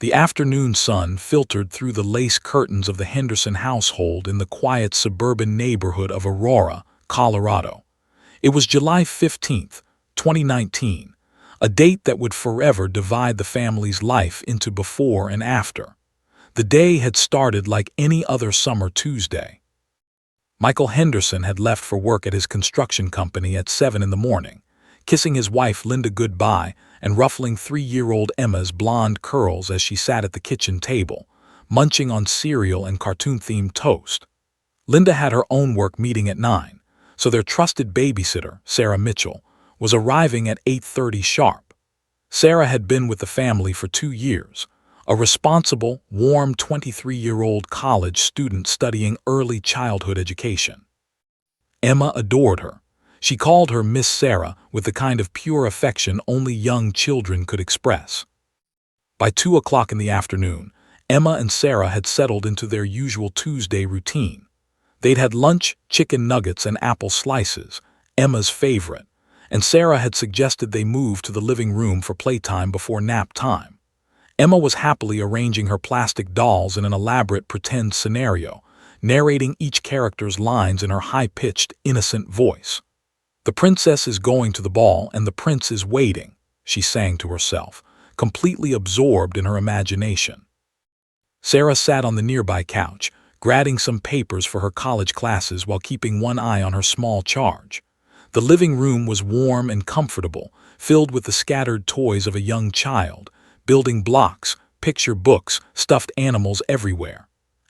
The afternoon sun filtered through the lace curtains of the Henderson household in the quiet suburban neighborhood of Aurora, Colorado. It was July 15th, 2019, a date that would forever divide the family's life into before and after. The day had started like any other summer Tuesday. Michael Henderson had left for work at his construction company at 7 in the morning, kissing his wife Linda goodbye and ruffling 3-year-old Emma's blonde curls as she sat at the kitchen table, munching on cereal and cartoon-themed toast. Linda had her own work meeting at 9, so their trusted babysitter, Sarah Mitchell, was arriving at 8:30 sharp. Sarah had been with the family for 2 years, a responsible, warm 23-year-old college student studying early childhood education. Emma adored her. She called her Miss Sarah with the kind of pure affection only young children could express. By 2 o'clock in the afternoon, Emma and Sarah had settled into their usual Tuesday routine. They'd had lunch, chicken nuggets and apple slices, Emma's favorite, and Sarah had suggested they move to the living room for playtime before nap time. Emma was happily arranging her plastic dolls in an elaborate pretend scenario, narrating each character's lines in her high-pitched, innocent voice. "The princess is going to the ball and the prince is waiting," she sang to herself, completely absorbed in her imagination. Sarah sat on the nearby couch, grabbing some papers for her college classes while keeping one eye on her small charge. The living room was warm and comfortable, filled with the scattered toys of a young child, building blocks, picture books, stuffed animals everywhere.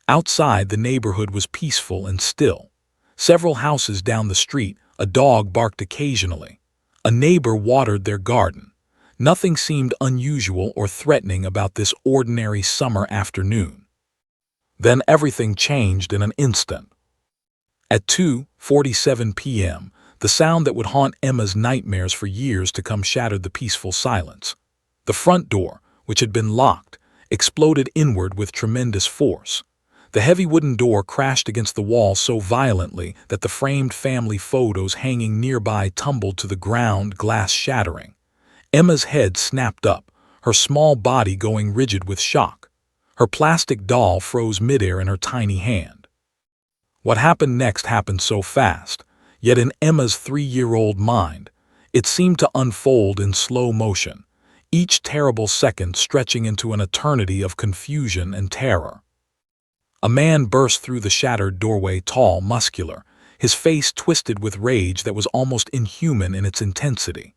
Outside, the neighborhood was peaceful and still. Several houses down the street, a dog barked occasionally. A neighbor watered their garden. Nothing seemed unusual or threatening about this ordinary summer afternoon. Then everything changed in an instant. At 2:47 p.m., the sound that would haunt Emma's nightmares for years to come shattered the peaceful silence. The front door, which had been locked, exploded inward with tremendous force. The heavy wooden door crashed against the wall so violently that the framed family photos hanging nearby tumbled to the ground, glass shattering. Emma's head snapped up, her small body going rigid with shock. Her plastic doll froze midair in her tiny hand. What happened next happened so fast, yet in Emma's 3-year-old mind, it seemed to unfold in slow motion, each terrible second stretching into an eternity of confusion and terror. A man burst through the shattered doorway, tall, muscular, his face twisted with rage that was almost inhuman in its intensity.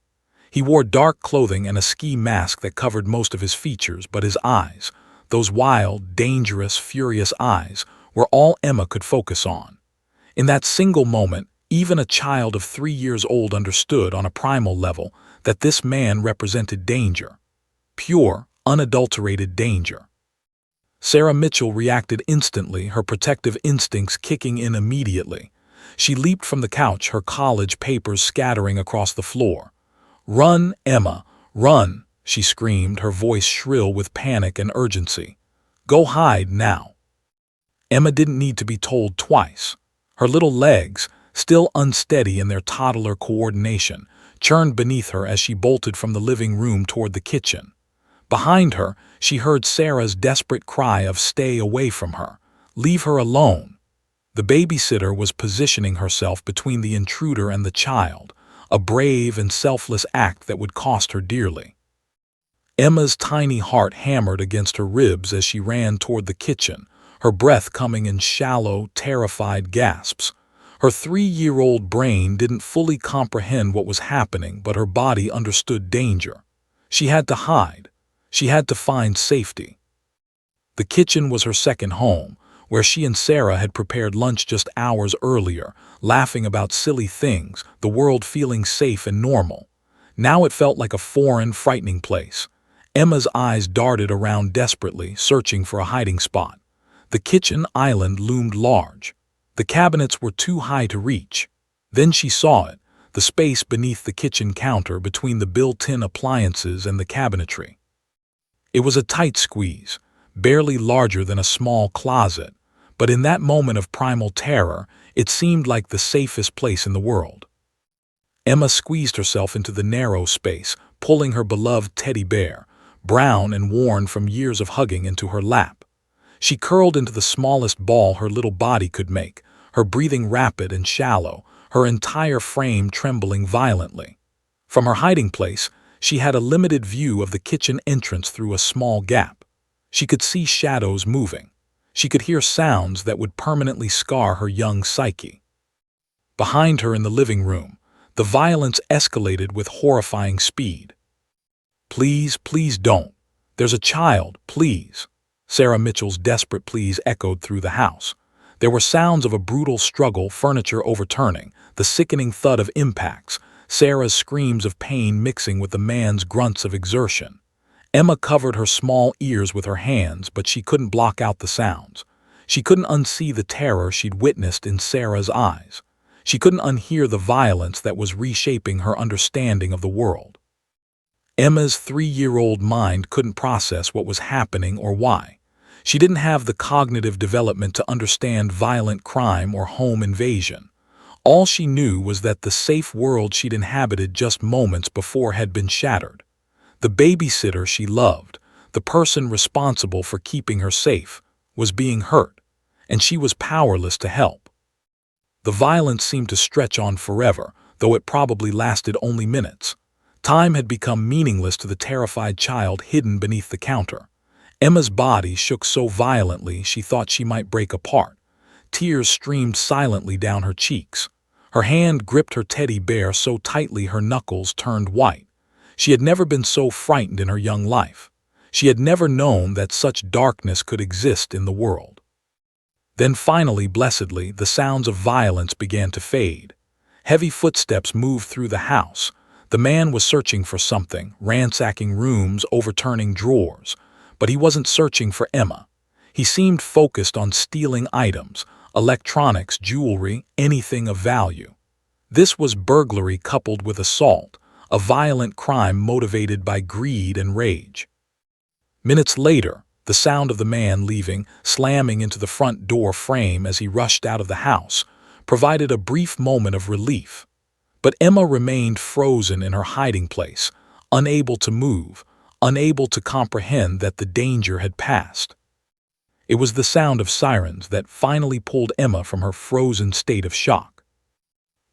He wore dark clothing and a ski mask that covered most of his features, but his eyes, those wild, dangerous, furious eyes, were all Emma could focus on. In that single moment, even a child of 3 years old understood on a primal level that this man represented danger. Pure, unadulterated danger. Sarah Mitchell reacted instantly, her protective instincts kicking in immediately. She leaped from the couch, her college papers scattering across the floor. "Run, Emma, run!" she screamed, her voice shrill with panic and urgency. "Go hide now." Emma didn't need to be told twice. Her little legs, still unsteady in their toddler coordination, churned beneath her as she bolted from the living room toward the kitchen. Behind her, she heard Sarah's desperate cry of "Stay away from her. Leave her alone." The babysitter was positioning herself between the intruder and the child, a brave and selfless act that would cost her dearly. Emma's tiny heart hammered against her ribs as she ran toward the kitchen, her breath coming in shallow, terrified gasps. Her 3-year-old brain didn't fully comprehend what was happening, but her body understood danger. She had to hide. She had to find safety. The kitchen was her second home, where she and Sarah had prepared lunch just hours earlier, laughing about silly things, the world feeling safe and normal. Now it felt like a foreign, frightening place. Emma's eyes darted around desperately, searching for a hiding spot. The kitchen island loomed large. The cabinets were too high to reach. Then she saw it, the space beneath the kitchen counter between the built-in appliances and the cabinetry. It was a tight squeeze, barely larger than a small closet, but in that moment of primal terror, it seemed like the safest place in the world. Emma squeezed herself into the narrow space, pulling her beloved teddy bear, brown and worn from years of hugging, into her lap. She curled into the smallest ball her little body could make, her breathing rapid and shallow, her entire frame trembling violently. From her hiding place, she had a limited view of the kitchen entrance through a small gap. She could see shadows moving. She could hear sounds that would permanently scar her young psyche. Behind her in the living room, the violence escalated with horrifying speed. "Please, please don't. There's a child, please." Sarah Mitchell's desperate pleas echoed through the house. There were sounds of a brutal struggle, furniture overturning, the sickening thud of impacts, Sarah's screams of pain mixing with the man's grunts of exertion. Emma covered her small ears with her hands, but she couldn't block out the sounds. She couldn't unsee the terror she'd witnessed in Sarah's eyes. She couldn't unhear the violence that was reshaping her understanding of the world. Emma's 3-year-old mind couldn't process what was happening or why. She didn't have the cognitive development to understand violent crime or home invasion. All she knew was that the safe world she'd inhabited just moments before had been shattered. The babysitter she loved, the person responsible for keeping her safe, was being hurt, and she was powerless to help. The violence seemed to stretch on forever, though it probably lasted only minutes. Time had become meaningless to the terrified child hidden beneath the counter. Emma's body shook so violently she thought she might break apart. Tears streamed silently down her cheeks. Her hand gripped her teddy bear so tightly her knuckles turned white. She had never been so frightened in her young life. She had never known that such darkness could exist in the world. Then finally, blessedly, the sounds of violence began to fade. Heavy footsteps moved through the house. The man was searching for something, ransacking rooms, overturning drawers. But he wasn't searching for Emma. He seemed focused on stealing items, electronics, jewelry, anything of value. This was burglary coupled with assault, a violent crime motivated by greed and rage. Minutes later, the sound of the man leaving, slamming into the front door frame as he rushed out of the house, provided a brief moment of relief. But Emma remained frozen in her hiding place, unable to move, unable to comprehend that the danger had passed. It was the sound of sirens that finally pulled Emma from her frozen state of shock.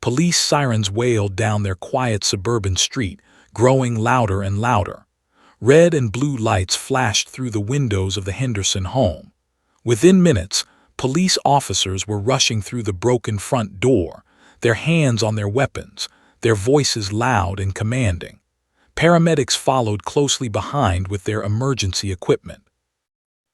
Police sirens wailed down their quiet suburban street, growing louder and louder. Red and blue lights flashed through the windows of the Henderson home. Within minutes, police officers were rushing through the broken front door, their hands on their weapons, their voices loud and commanding. Paramedics followed closely behind with their emergency equipment.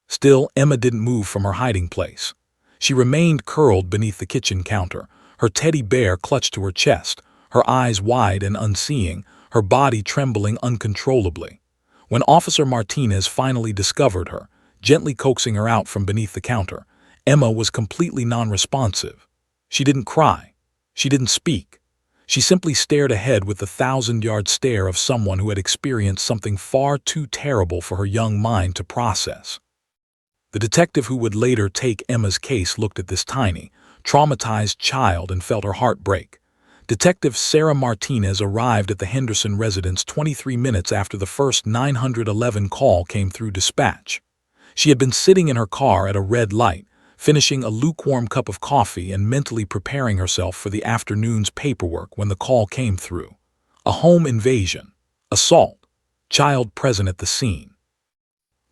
Still, Emma didn't move from her hiding place. She remained curled beneath the kitchen counter, her teddy bear clutched to her chest, her eyes wide and unseeing, her body trembling uncontrollably. When Officer Martinez finally discovered her, gently coaxing her out from beneath the counter, Emma was completely non-responsive. She didn't cry. She didn't speak. She simply stared ahead with the 1,000-yard stare of someone who had experienced something far too terrible for her young mind to process. The detective who would later take Emma's case looked at this tiny, traumatized child and felt her heart break. Detective Sarah Martinez arrived at the Henderson residence 23 minutes after the first 911 call came through dispatch. She had been sitting in her car at a red light, finishing a lukewarm cup of coffee and mentally preparing herself for the afternoon's paperwork when the call came through. A home invasion. Assault. Child present at the scene.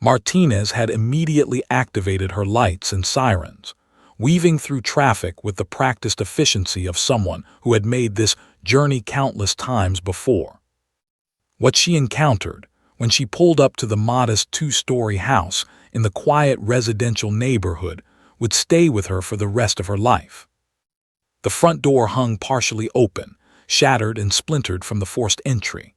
Martinez had immediately activated her lights and sirens, weaving through traffic with the practiced efficiency of someone who had made this journey countless times before. What she encountered when she pulled up to the modest 2-story house in the quiet residential neighborhood would stay with her for the rest of her life. The front door hung partially open, shattered and splintered from the forced entry.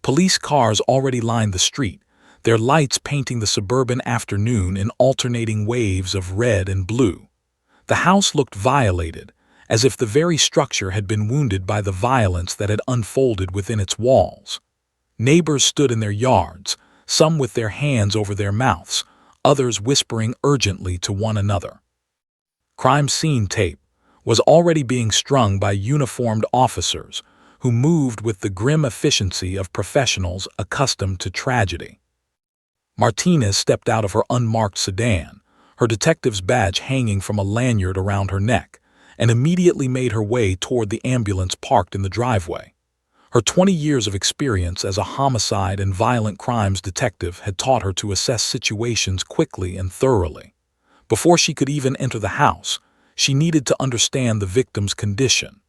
Police cars already lined the street, their lights painting the suburban afternoon in alternating waves of red and blue. The house looked violated, as if the very structure had been wounded by the violence that had unfolded within its walls. Neighbors stood in their yards, some with their hands over their mouths, others whispering urgently to one another. Crime scene tape was already being strung by uniformed officers who moved with the grim efficiency of professionals accustomed to tragedy. Martinez stepped out of her unmarked sedan, her detective's badge hanging from a lanyard around her neck, and immediately made her way toward the ambulance parked in the driveway. Her 20 years of experience as a homicide and violent crimes detective had taught her to assess situations quickly and thoroughly. Before she could even enter the house, she needed to understand the victim's condition.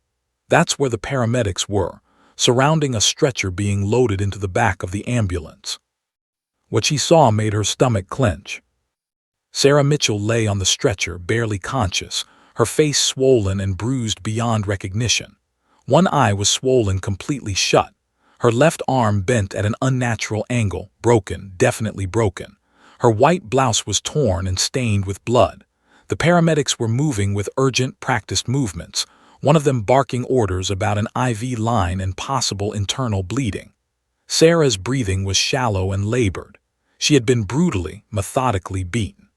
That's where the paramedics were, surrounding a stretcher being loaded into the back of the ambulance. What she saw made her stomach clench. Sarah Mitchell lay on the stretcher, barely conscious, her face swollen and bruised beyond recognition. One eye was swollen completely shut, her left arm bent at an unnatural angle, broken, definitely broken. Her white blouse was torn and stained with blood. The paramedics were moving with urgent, practiced movements, one of them barking orders about an IV line and possible internal bleeding. Sarah's breathing was shallow and labored. She had been brutally, methodically beaten.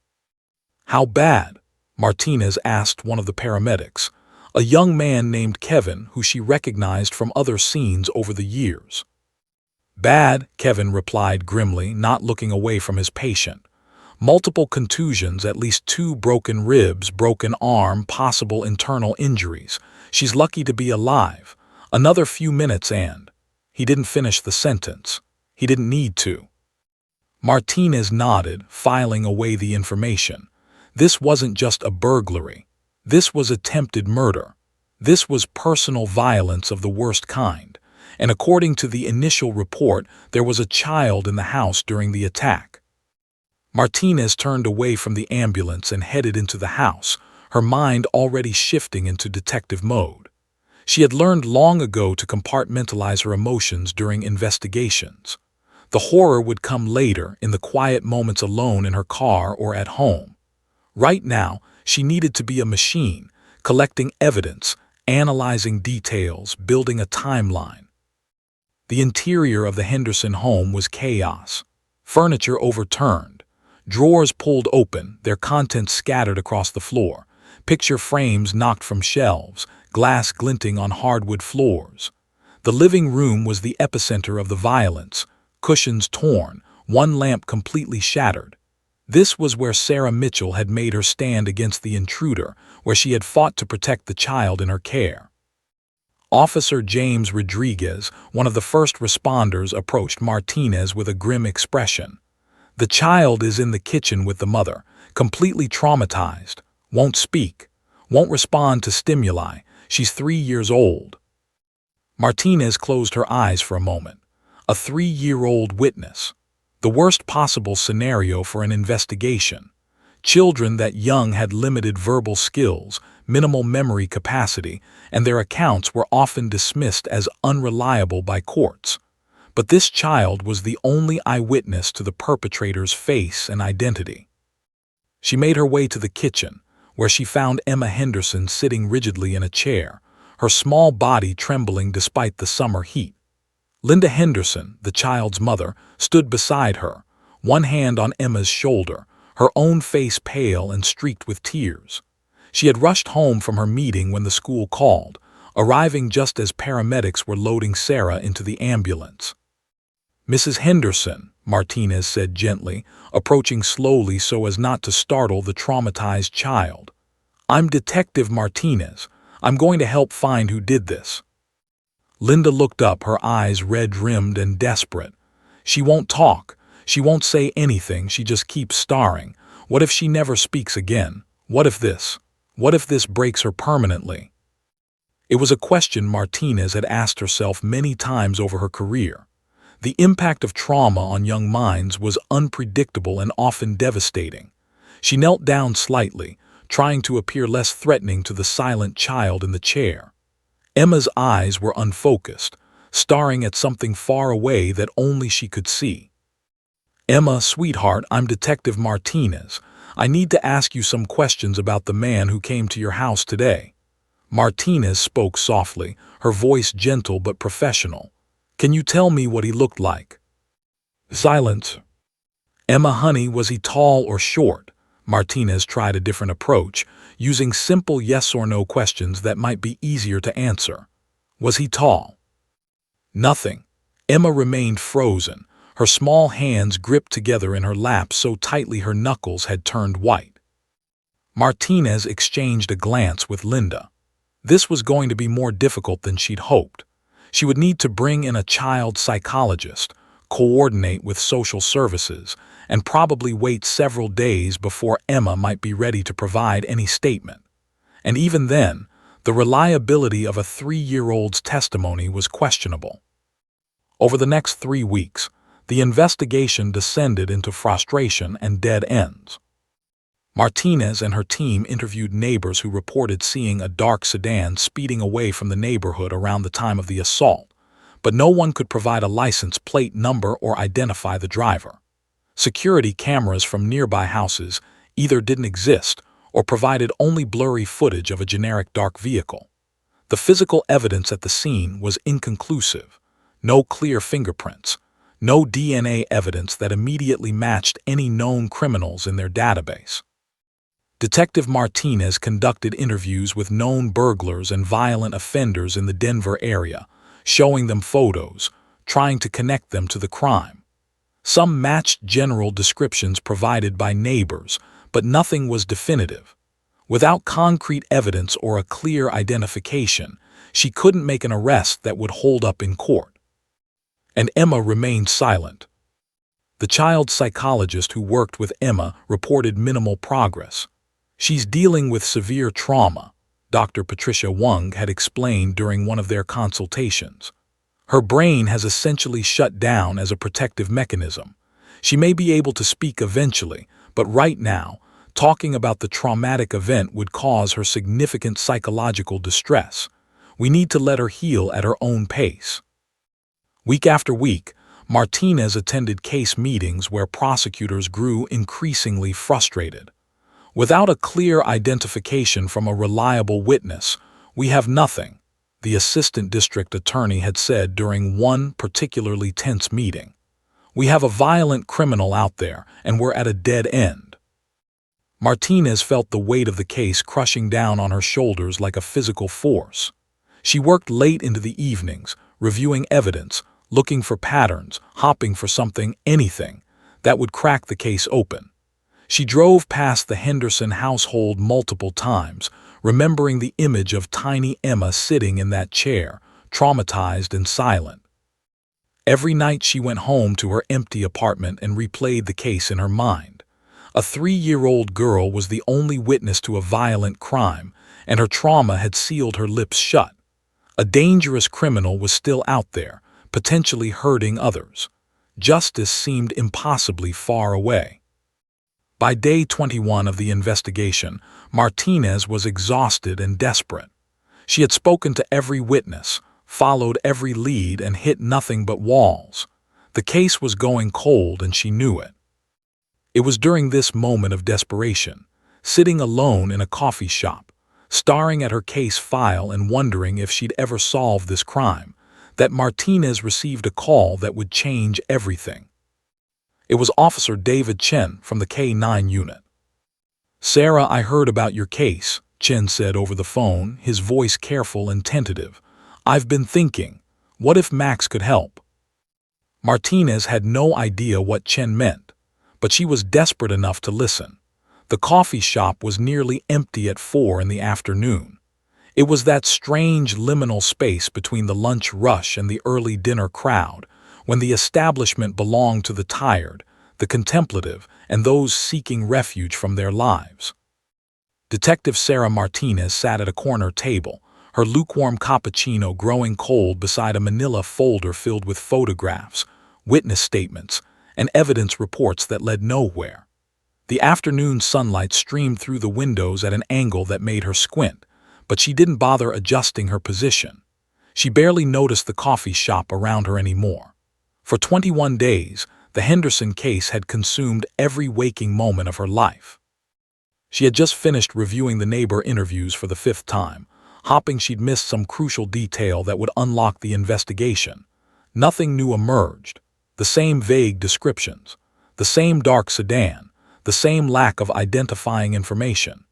"How bad?" Martinez asked one of the paramedics, a young man named Kevin who she recognized from other scenes over the years. "Bad," Kevin replied grimly, not looking away from his patient. "Multiple contusions, at least 2 broken ribs, broken arm, possible internal injuries. She's lucky to be alive. Another few minutes and—" He didn't finish the sentence. He didn't need to. Martinez nodded, filing away the information. This wasn't just a burglary. This was attempted murder. This was personal violence of the worst kind. And according to the initial report, there was a child in the house during the attack. Martinez turned away from the ambulance and headed into the house, her mind already shifting into detective mode. She had learned long ago to compartmentalize her emotions during investigations. The horror would come later, in the quiet moments alone in her car or at home. Right now, she needed to be a machine, collecting evidence, analyzing details, building a timeline. The interior of the Henderson home was chaos. Furniture overturned, drawers pulled open, their contents scattered across the floor, picture frames knocked from shelves, glass glinting on hardwood floors. The living room was the epicenter of the violence, cushions torn, one lamp completely shattered. This was where Sarah Mitchell had made her stand against the intruder, where she had fought to protect the child in her care. Officer James Rodriguez, one of the first responders, approached Martinez with a grim expression. "The child is in the kitchen with the mother, completely traumatized, won't speak, won't respond to stimuli. She's 3 years old." Martinez closed her eyes for a moment. A 3-year-old witness. The worst possible scenario for an investigation. Children that young had limited verbal skills, minimal memory capacity, and their accounts were often dismissed as unreliable by courts. But this child was the only eyewitness to the perpetrator's face and identity. She made her way to the kitchen, where she found Emma Henderson sitting rigidly in a chair, her small body trembling despite the summer heat. Linda Henderson, the child's mother, stood beside her, one hand on Emma's shoulder, her own face pale and streaked with tears. She had rushed home from her meeting when the school called, arriving just as paramedics were loading Sarah into the ambulance. "Mrs. Henderson," Martinez said gently, approaching slowly so as not to startle the traumatized child. "I'm Detective Martinez. I'm going to help find who did this." Linda looked up, her eyes red-rimmed and desperate. "She won't talk. She won't say anything. She just keeps staring. What if she never speaks again? What if this breaks her permanently?" It was a question Martinez had asked herself many times over her career. The impact of trauma on young minds was unpredictable and often devastating. She knelt down slightly, trying to appear less threatening to the silent child in the chair. Emma's eyes were unfocused, staring at something far away that only she could see. "Emma, sweetheart, I'm Detective Martinez. I need to ask you some questions about the man who came to your house today." Martinez spoke softly, her voice gentle but professional. "Can you tell me what he looked like?" Silence. "Emma, honey, was he tall or short?" Martinez tried a different approach, using simple yes or no questions that might be easier to answer. "Was he tall?" Nothing. Emma remained frozen, her small hands gripped together in her lap so tightly her knuckles had turned white. Martinez exchanged a glance with Linda. This was going to be more difficult than she'd hoped. She would need to bring in a child psychologist, coordinate with social services, and probably wait several days before Emma might be ready to provide any statement. And even then, the reliability of a 3-year-old's testimony was questionable. Over the next 3 weeks, the investigation descended into frustration and dead ends. Martinez and her team interviewed neighbors who reported seeing a dark sedan speeding away from the neighborhood around the time of the assault, but no one could provide a license plate number or identify the driver. Security cameras from nearby houses either didn't exist or provided only blurry footage of a generic dark vehicle. The physical evidence at the scene was inconclusive. No clear fingerprints, no DNA evidence that immediately matched any known criminals in their database. Detective Martinez conducted interviews with known burglars and violent offenders in the Denver area, showing them photos, trying to connect them to the crime. Some matched general descriptions provided by neighbors, but nothing was definitive. Without concrete evidence or a clear identification, she couldn't make an arrest that would hold up in court. And Emma remained silent. The child psychologist who worked with Emma reported minimal progress. She's dealing with severe trauma, Dr. Patricia Wung had explained during one of their consultations. Her brain has essentially shut down as a protective mechanism. She may be able to speak eventually, but right now, talking about the traumatic event would cause her significant psychological distress. We need to let her heal at her own pace. Week after week, Martinez attended case meetings where prosecutors grew increasingly frustrated. Without a clear identification from a reliable witness, we have nothing, the assistant district attorney had said during one particularly tense meeting. We have a violent criminal out there, and we're at a dead end. Martinez felt the weight of the case crushing down on her shoulders like a physical force. She worked late into the evenings, reviewing evidence, looking for patterns, hoping for something, anything, that would crack the case open. She drove past the Henderson household multiple times, remembering the image of tiny Emma sitting in that chair, traumatized and silent. Every night she went home to her empty apartment and replayed the case in her mind. A 3-year-old girl was the only witness to a violent crime, and her trauma had sealed her lips shut. A dangerous criminal was still out there, potentially hurting others. Justice seemed impossibly far away. By day 21 of the investigation, Martinez was exhausted and desperate. She had spoken to every witness, followed every lead, and hit nothing but walls. The case was going cold, and she knew it. It was during this moment of desperation, sitting alone in a coffee shop, staring at her case file and wondering if she'd ever solve this crime, that Martinez received a call that would change everything. It was Officer David Chen from the K-9 unit. "Sarah, I heard about your case," Chen said over the phone, his voice careful and tentative. "I've been thinking, what if Max could help?" Martinez had no idea what Chen meant, but she was desperate enough to listen. The coffee shop was nearly empty at 4 in the afternoon. It was that strange liminal space between the lunch rush and the early dinner crowd, when the establishment belonged to the tired, the contemplative, and those seeking refuge from their lives. Detective Sarah Martinez sat at a corner table, her lukewarm cappuccino growing cold beside a manila folder filled with photographs, witness statements, and evidence reports that led nowhere. The afternoon sunlight streamed through the windows at an angle that made her squint, but she didn't bother adjusting her position. She barely noticed the coffee shop around her anymore. For 21 days, the Henderson case had consumed every waking moment of her life. She had just finished reviewing the neighbor interviews for the 5th time, hoping she'd missed some crucial detail that would unlock the investigation. Nothing new emerged. The same vague descriptions, the same dark sedan, the same lack of identifying information.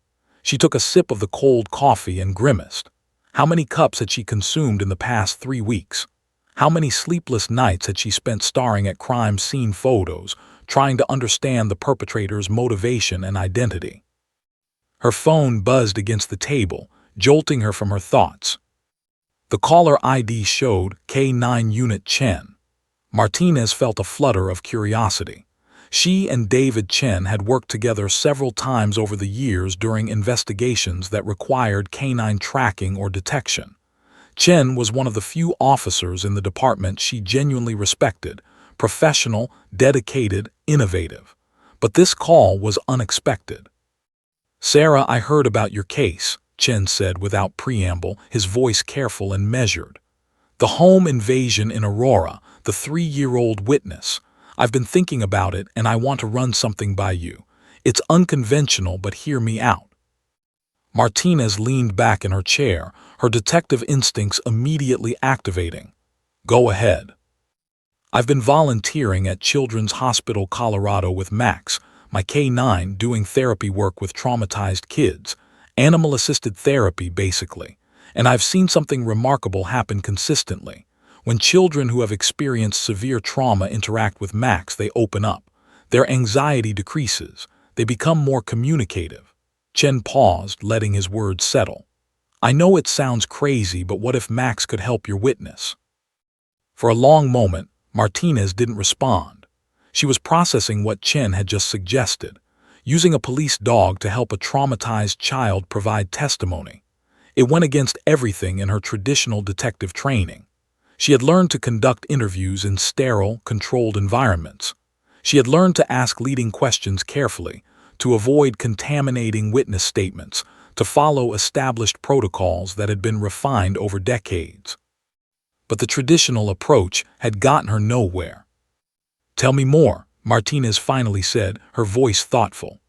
She took a sip of the cold coffee and grimaced. How many cups had she consumed in the past 3 weeks? How many sleepless nights had she spent staring at crime scene photos, trying to understand the perpetrator's motivation and identity? Her phone buzzed against the table, jolting her from her thoughts. The caller ID showed K9 Unit Chen. Martinez felt a flutter of curiosity. She and David Chen had worked together several times over the years during investigations that required canine tracking or detection. Chen was one of the few officers in the department she genuinely respected, professional, dedicated, innovative. But this call was unexpected. "Sarah, I heard about your case," Chen said without preamble, his voice careful and measured. "The home invasion in Aurora, the 3-year-old witness. I've been thinking about it and I want to run something by you. It's unconventional, but hear me out." Martinez leaned back in her chair, her detective instincts immediately activating. "Go ahead." "I've been volunteering at Children's Hospital Colorado with Max, my K9, doing therapy work with traumatized kids, animal-assisted therapy basically, and I've seen something remarkable happen consistently. When children who have experienced severe trauma interact with Max, they open up. Their anxiety decreases. They become more communicative." Chen paused, letting his words settle. "I know it sounds crazy, but what if Max could help your witness?" For a long moment, Martinez didn't respond. She was processing what Chen had just suggested, using a police dog to help a traumatized child provide testimony. It went against everything in her traditional detective training. She had learned to conduct interviews in sterile, controlled environments. She had learned to ask leading questions carefully, to avoid contaminating witness statements, to follow established protocols that had been refined over decades. But the traditional approach had gotten her nowhere. "Tell me more," Martinez finally said, her voice thoughtful.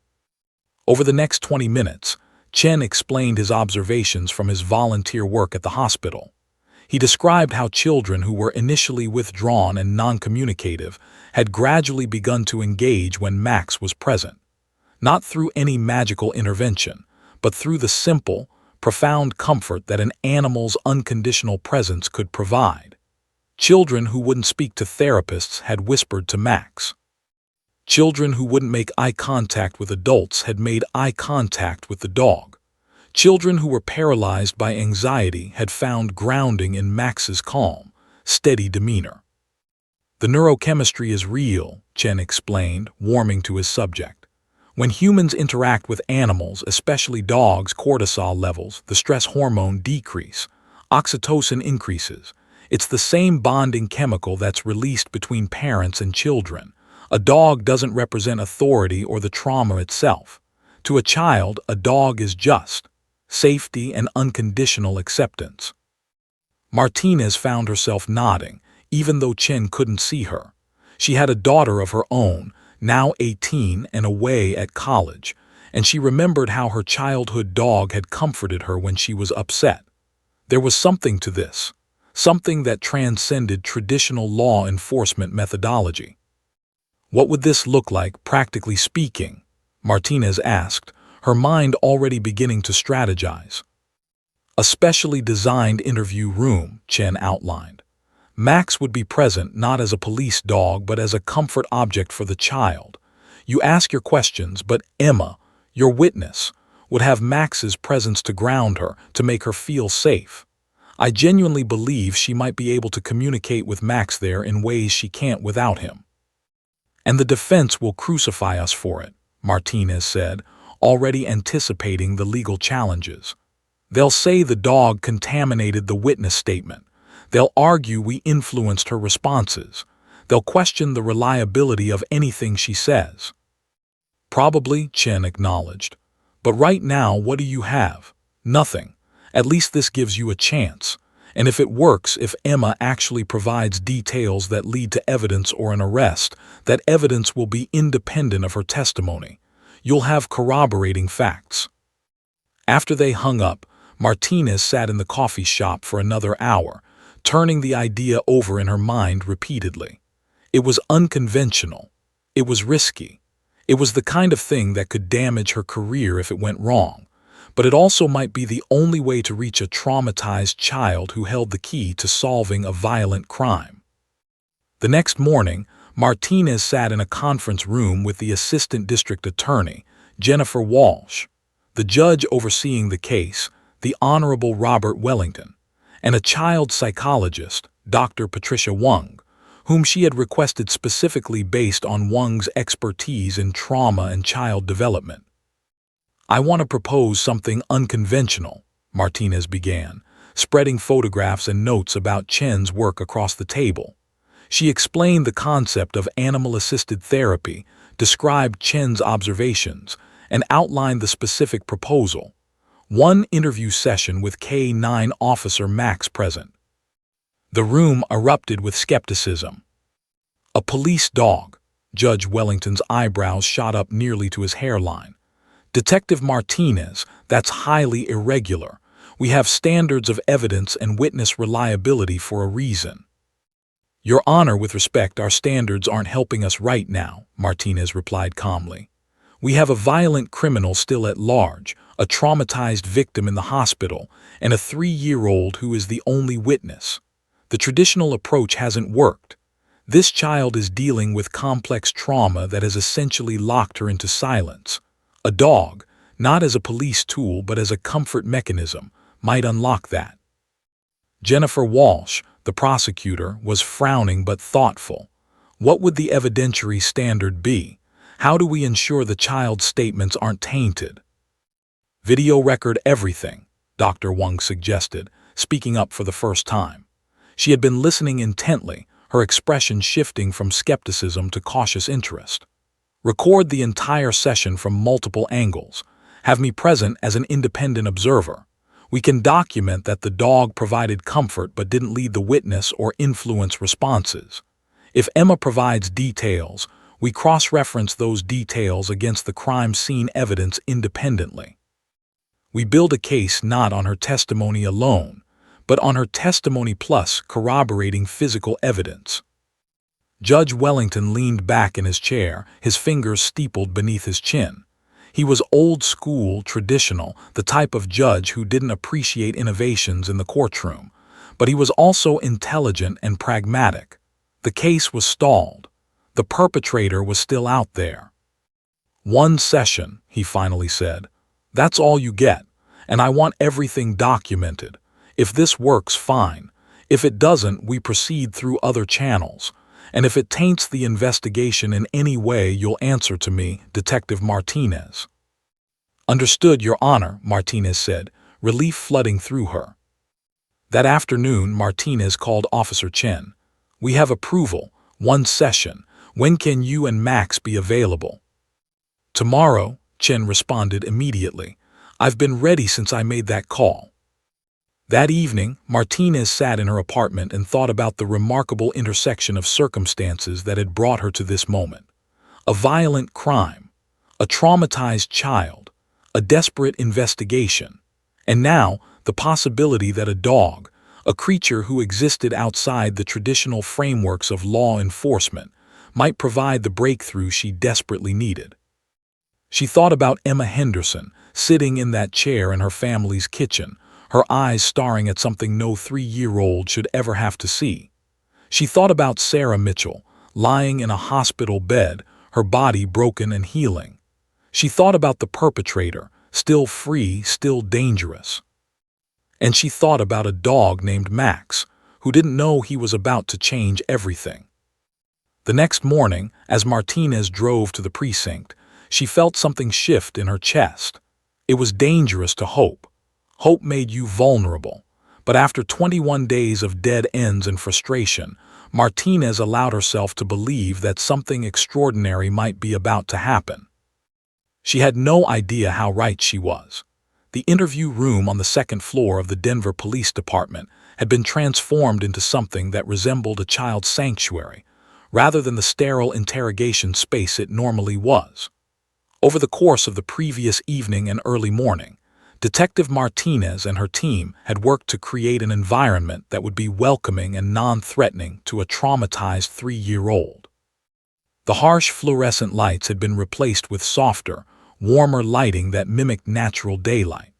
Over the next 20 minutes, Chen explained his observations from his volunteer work at the hospital. He described how children who were initially withdrawn and non-communicative had gradually begun to engage when Max was present. Not through any magical intervention, but through the simple, profound comfort that an animal's unconditional presence could provide. Children who wouldn't speak to therapists had whispered to Max. Children who wouldn't make eye contact with adults had made eye contact with the dog. Children who were paralyzed by anxiety had found grounding in Max's calm, steady demeanor. "The neurochemistry is real," Chen explained, warming to his subject. "When humans interact with animals, especially dogs, cortisol levels, the stress hormone decrease, oxytocin increases. It's the same bonding chemical that's released between parents and children. A dog doesn't represent authority or the trauma itself. To a child, a dog is just safety and unconditional acceptance." Martinez found herself nodding, even though Chen couldn't see her. She had a daughter of her own, now 18 and away at college, and she remembered how her childhood dog had comforted her when she was upset. There was something to this, something that transcended traditional law enforcement methodology. "What would this look like, practically speaking?" Martinez asked, her mind already beginning to strategize. "A specially designed interview room," Chen outlined. "Max would be present not as a police dog but as a comfort object for the child. You ask your questions, but Emma, your witness, would have Max's presence to ground her, to make her feel safe. I genuinely believe she might be able to communicate with Max there in ways she can't without him." "And the defense will crucify us for it," Martinez said, already anticipating the legal challenges. "They'll say the dog contaminated the witness statement. They'll argue we influenced her responses. They'll question the reliability of anything she says." "Probably," Chen acknowledged. "But right now, what do you have? Nothing. At least this gives you a chance. And if it works, if Emma actually provides details that lead to evidence or an arrest, that evidence will be independent of her testimony. You'll have corroborating facts." After they hung up, Martinez sat in the coffee shop for another hour, turning the idea over in her mind repeatedly. It was unconventional. It was risky. It was the kind of thing that could damage her career if it went wrong. but it also might be the only way to reach a traumatized child who held the key to solving a violent crime. The next morning, Martinez sat in a conference room with the assistant district attorney, Jennifer Walsh, the judge overseeing the case, the Honorable Robert Wellington, and a child psychologist, Dr. Patricia Wong, whom she had requested specifically based on Wong's expertise in trauma and child development. "I want to propose something unconventional," Martinez began, spreading photographs and notes about Chen's work across the table. She explained the concept of animal-assisted therapy, described Chen's observations, and outlined the specific proposal: one interview session with K-9 Officer Max present. The room erupted with skepticism. "A police dog." Judge Wellington's eyebrows shot up nearly to his hairline. "Detective Martinez, that's highly irregular. We have standards of evidence and witness reliability for a reason." "Your Honor, with respect, our standards aren't helping us right now," Martinez replied calmly. "We have a violent criminal still at large, a traumatized victim in the hospital, and a 3-year-old who is the only witness. The traditional approach hasn't worked. This child is dealing with complex trauma that has essentially locked her into silence. A dog, not as a police tool but as a comfort mechanism, might unlock that." Jennifer Walsh, the prosecutor, was frowning but thoughtful. "What would the evidentiary standard be? How do we ensure the child's statements aren't tainted?" "Video record everything," Dr. Wong suggested, speaking up for the first time. She had been listening intently, her expression shifting from skepticism to cautious interest. "Record the entire session from multiple angles. Have me present as an independent observer. We can document that the dog provided comfort but didn't lead the witness or influence responses. If Emma provides details, we cross-reference those details against the crime scene evidence independently. We build a case not on her testimony alone, but on her testimony plus corroborating physical evidence." Judge Wellington leaned back in his chair, his fingers steepled beneath his chin. He was old-school, traditional, the type of judge who didn't appreciate innovations in the courtroom, but he was also intelligent and pragmatic. The case was stalled. The perpetrator was still out there. "One session," he finally said. "That's all you get, and I want everything documented. If this works, fine. If it doesn't, we proceed through other channels. And if it taints the investigation in any way, you'll answer to me, Detective Martinez." "Understood, Your Honor," Martinez said, relief flooding through her. That afternoon, Martinez called Officer Chen. "We have approval. One session. When can you and Max be available?" "Tomorrow," Chen responded immediately. "I've been ready since I made that call." That evening, Martinez sat in her apartment and thought about the remarkable intersection of circumstances that had brought her to this moment. A violent crime, a traumatized child, a desperate investigation, and now the possibility that a dog, a creature who existed outside the traditional frameworks of law enforcement, might provide the breakthrough she desperately needed. She thought about Emma Henderson, sitting in that chair in her family's kitchen, her eyes staring at something no 3-year-old should ever have to see. She thought about Sarah Mitchell, lying in a hospital bed, her body broken and healing. She thought about the perpetrator, still free, still dangerous. And she thought about a dog named Max, who didn't know he was about to change everything. The next morning, as Martinez drove to the precinct, she felt something shift in her chest. It was dangerous to hope. Hope made you vulnerable, but after 21 days of dead ends and frustration, Martinez allowed herself to believe that something extraordinary might be about to happen. She had no idea how right she was. The interview room on the second floor of the Denver Police Department had been transformed into something that resembled a child's sanctuary, rather than the sterile interrogation space it normally was. Over the course of the previous evening and early morning, Detective Martinez and her team had worked to create an environment that would be welcoming and non-threatening to a traumatized 3-year-old. The harsh fluorescent lights had been replaced with softer, warmer lighting that mimicked natural daylight.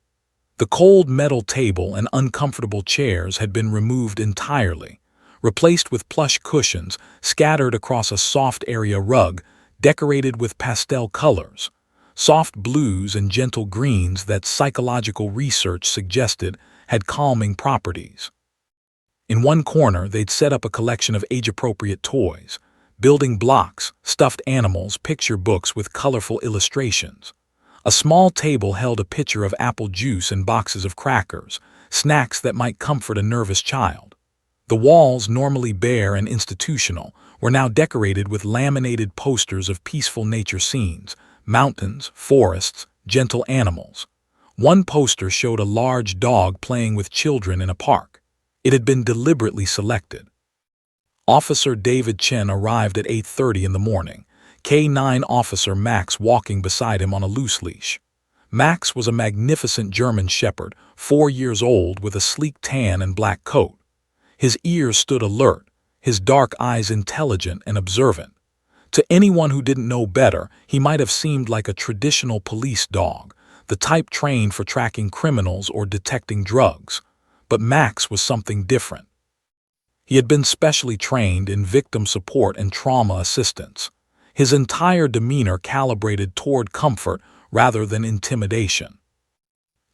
The cold metal table and uncomfortable chairs had been removed entirely, replaced with plush cushions scattered across a soft area rug decorated with pastel colors, soft blues and gentle greens that psychological research suggested had calming properties. In one corner, they'd set up a collection of age-appropriate toys, building blocks, stuffed animals, picture books with colorful illustrations. A small table held a pitcher of apple juice and boxes of crackers, snacks that might comfort a nervous child. The walls, normally bare and institutional, were now decorated with laminated posters of peaceful nature scenes, mountains, forests, gentle animals. One poster showed a large dog playing with children in a park. It had been deliberately selected. Officer David Chen arrived at 8:30 in the morning, K9 Officer Max walking beside him on a loose leash. Max was a magnificent German shepherd, 4 years old, with a sleek tan and black coat. His ears stood alert, his dark eyes intelligent and observant. To anyone who didn't know better, he might have seemed like a traditional police dog, the type trained for tracking criminals or detecting drugs. But Max was something different. He had been specially trained in victim support and trauma assistance. His entire demeanor calibrated toward comfort rather than intimidation.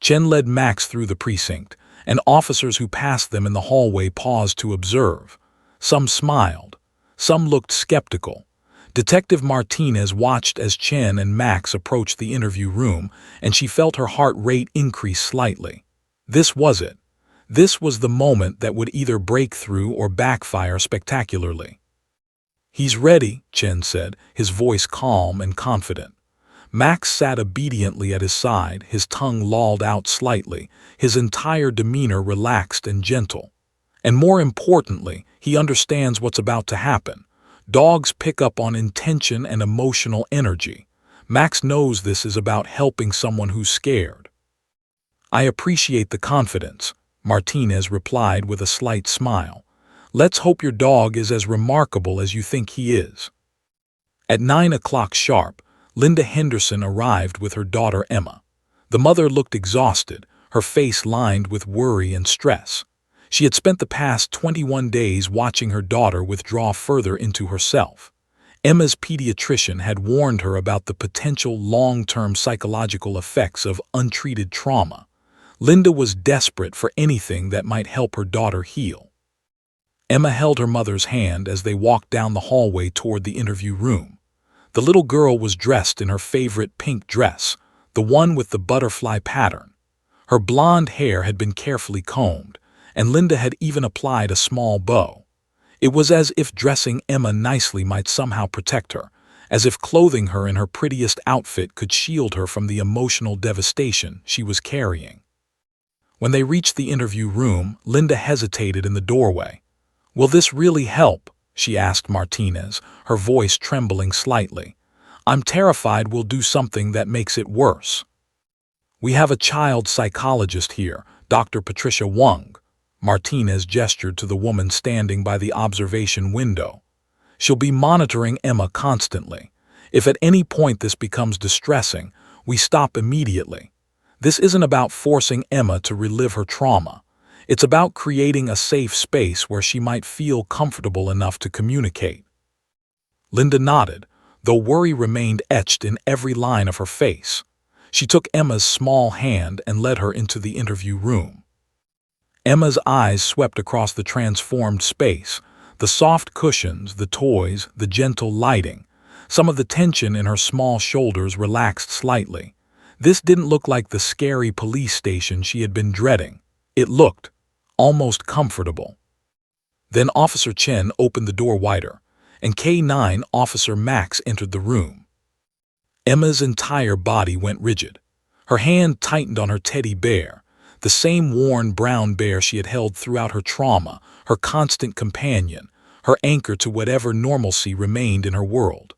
Chen led Max through the precinct, and officers who passed them in the hallway paused to observe. Some smiled. Some looked skeptical. Detective Martinez watched as Chen and Max approached the interview room, and she felt her heart rate increase slightly. This was it. This was the moment that would either break through or backfire spectacularly. "He's ready," Chen said, his voice calm and confident. Max sat obediently at his side, his tongue lolled out slightly, his entire demeanor relaxed and gentle. And more importantly, he understands what's about to happen. Dogs pick up on intention and emotional energy. Max knows this is about helping someone who's scared. "I appreciate the confidence," Martinez replied with a slight smile. "Let's hope your dog is as remarkable as you think he is." At 9 o'clock sharp, Linda Henderson arrived with her daughter Emma. The mother looked exhausted, her face lined with worry and stress. She had spent the past 21 days watching her daughter withdraw further into herself. Emma's pediatrician had warned her about the potential long-term psychological effects of untreated trauma. Linda was desperate for anything that might help her daughter heal. Emma held her mother's hand as they walked down the hallway toward the interview room. The little girl was dressed in her favorite pink dress, the one with the butterfly pattern. Her blonde hair had been carefully combed, and Linda had even applied a small bow. It was as if dressing Emma nicely might somehow protect her, as if clothing her in her prettiest outfit could shield her from the emotional devastation she was carrying. When they reached the interview room, Linda hesitated in the doorway. "Will this really help?" she asked Martinez, her voice trembling slightly. "I'm terrified we'll do something that makes it worse." "We have a child psychologist here, Dr. Patricia Wang." Martinez gestured to the woman standing by the observation window. "She'll be monitoring Emma constantly. If at any point this becomes distressing, we stop immediately. This isn't about forcing Emma to relive her trauma. It's about creating a safe space where she might feel comfortable enough to communicate." Linda nodded, though worry remained etched in every line of her face. She took Emma's small hand and led her into the interview room. Emma's eyes swept across the transformed space, the soft cushions, the toys, the gentle lighting. Some of the tension in her small shoulders relaxed slightly. This didn't look like the scary police station she had been dreading. It looked almost comfortable. Then Officer Chen opened the door wider, and K9 Officer Max entered the room. Emma's entire body went rigid. Her hand tightened on her teddy bear, the same worn brown bear she had held throughout her trauma, her constant companion, her anchor to whatever normalcy remained in her world.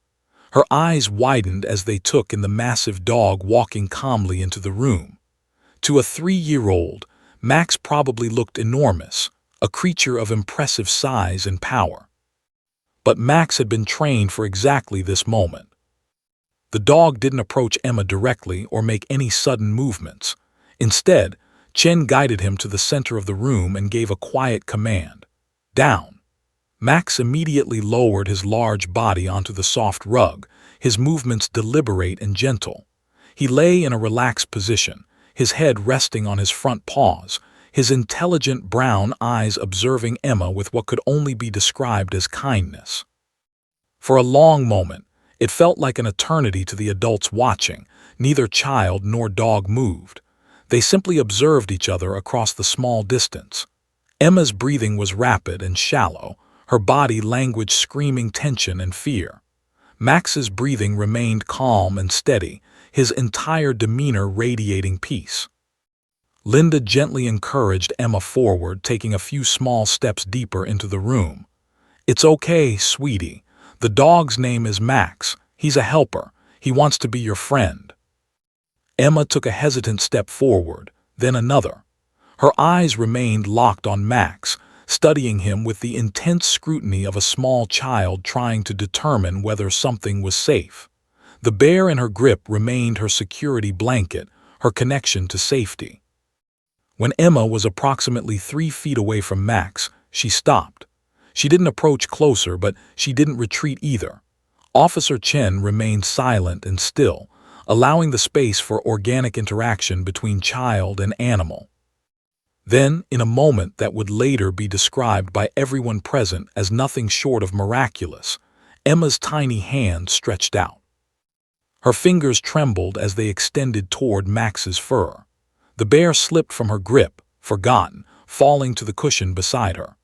Her eyes widened as they took in the massive dog walking calmly into the room. To a 3-year-old, Max probably looked enormous, a creature of impressive size and power. But Max had been trained for exactly this moment. The dog didn't approach Emma directly or make any sudden movements. Instead, Chen guided him to the center of the room and gave a quiet command. Down. Max immediately lowered his large body onto the soft rug, his movements deliberate and gentle. He lay in a relaxed position, his head resting on his front paws, his intelligent brown eyes observing Emma with what could only be described as kindness. For a long moment, it felt like an eternity to the adults watching. Neither child nor dog moved. They simply observed each other across the small distance. Emma's breathing was rapid and shallow, her body languid, screaming tension and fear. Max's breathing remained calm and steady, his entire demeanor radiating peace. Linda gently encouraged Emma forward, taking a few small steps deeper into the room. It's okay, sweetie. The dog's name is Max. He's a helper. He wants to be your friend. Emma took a hesitant step forward, then another. Her eyes remained locked on Max, studying him with the intense scrutiny of a small child trying to determine whether something was safe. The bear in her grip remained her security blanket, her connection to safety. When Emma was approximately 3 feet away from Max, she stopped. She didn't approach closer, but she didn't retreat either. Officer Chen remained silent and still, allowing the space for organic interaction between child and animal. Then, in a moment that would later be described by everyone present as nothing short of miraculous, Emma's tiny hand stretched out. Her fingers trembled as they extended toward Max's fur. The bear slipped from her grip, forgotten, falling to the cushion beside her.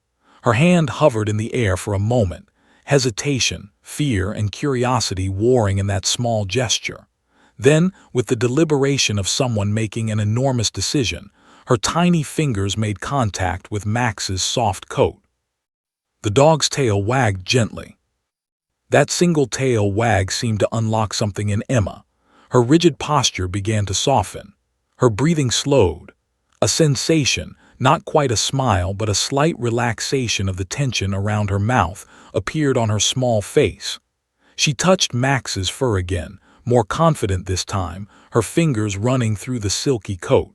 Her hand hovered in the air for a moment, hesitation, fear, and curiosity warring in that small gesture. Then, with the deliberation of someone making an enormous decision, her tiny fingers made contact with Max's soft coat. The dog's tail wagged gently. That single tail wag seemed to unlock something in Emma. Her rigid posture began to soften. Her breathing slowed. A sensation, not quite a smile but a slight relaxation of the tension around her mouth, appeared on her small face. She touched Max's fur again, more confident this time, her fingers running through the silky coat.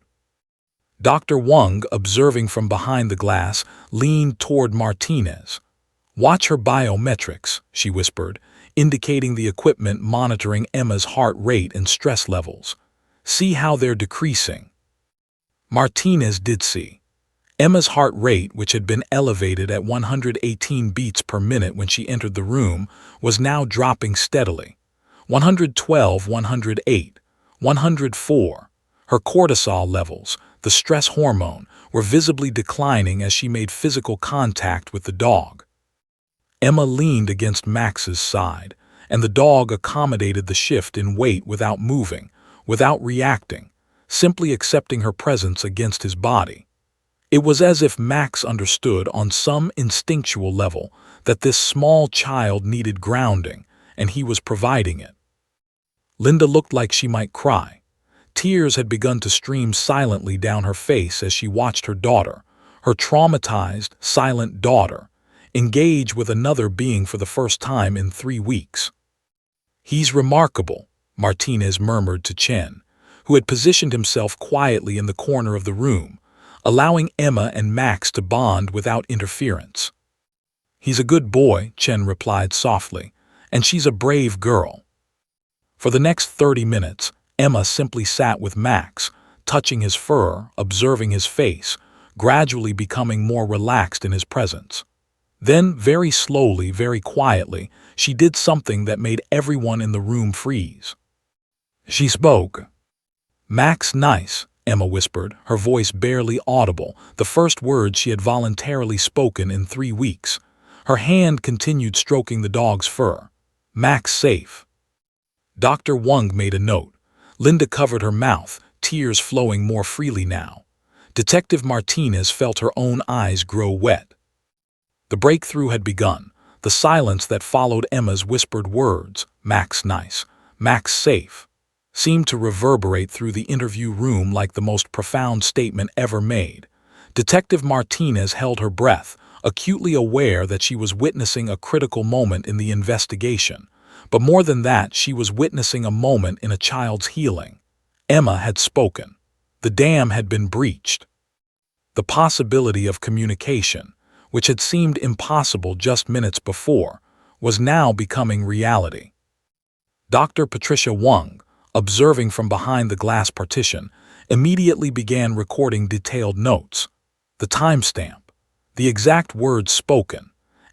Dr. Wang, observing from behind the glass, leaned toward Martinez. "Watch her biometrics," she whispered, indicating the equipment monitoring Emma's heart rate and stress levels. "See how they're decreasing." Martinez did see. Emma's heart rate, which had been elevated at 118 beats per minute when she entered the room, was now dropping steadily. 112, 108, 104. Her cortisol levels, the stress hormone, were visibly declining as she made physical contact with the dog. Emma leaned against Max's side, and the dog accommodated the shift in weight without moving, without reacting, simply accepting her presence against his body. It was as if Max understood on some instinctual level that this small child needed grounding, and he was providing it. Linda looked like she might cry. Tears had begun to stream silently down her face as she watched her daughter, her traumatized, silent daughter, engage with another being for the first time in 3 weeks. "He's remarkable," Martinez murmured to Chen, who had positioned himself quietly in the corner of the room, allowing Emma and Max to bond without interference. "He's a good boy," Chen replied softly, "and she's a brave girl." For the next 30 minutes, Emma simply sat with Max, touching his fur, observing his face, gradually becoming more relaxed in his presence. Then, very slowly, very quietly, she did something that made everyone in the room freeze. She spoke. "Max, nice," Emma whispered, her voice barely audible, the first words she had voluntarily spoken in 3 weeks. Her hand continued stroking the dog's fur. "Max safe." Dr. Wang made a note. Linda covered her mouth, tears flowing more freely now. Detective Martinez felt her own eyes grow wet. The breakthrough had begun. The silence that followed Emma's whispered words, "Max nice, Max safe," seemed to reverberate through the interview room like the most profound statement ever made. Detective Martinez held her breath, acutely aware that she was witnessing a critical moment in the investigation. But more than that, she was witnessing a moment in a child's healing. Emma had spoken. The dam had been breached. The possibility of communication, which had seemed impossible just minutes before, was now becoming reality. Dr. Patricia Wang, observing from behind the glass partition, immediately began recording detailed notes. The timestamp, the exact words spoken,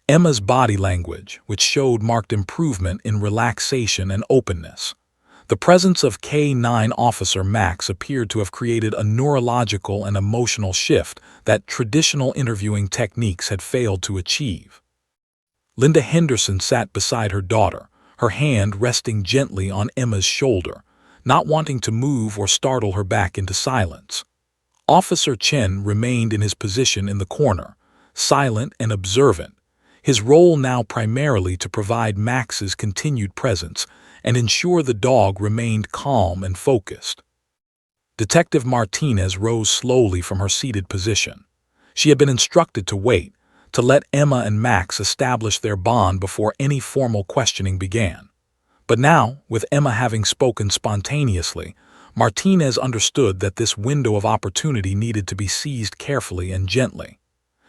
Emma's body language, which showed marked improvement in relaxation and openness. The presence of K-9 Officer Max appeared to have created a neurological and emotional shift that traditional interviewing techniques had failed to achieve. Linda Henderson sat beside her daughter, her hand resting gently on Emma's shoulder, not wanting to move or startle her back into silence. Officer Chen remained in his position in the corner, silent and observant, his role now primarily to provide Max's continued presence and ensure the dog remained calm and focused. Detective Martinez rose slowly from her seated position. She had been instructed to wait, to let Emma and Max establish their bond before any formal questioning began. But now, with Emma having spoken spontaneously, Martinez understood that this window of opportunity needed to be seized carefully and gently.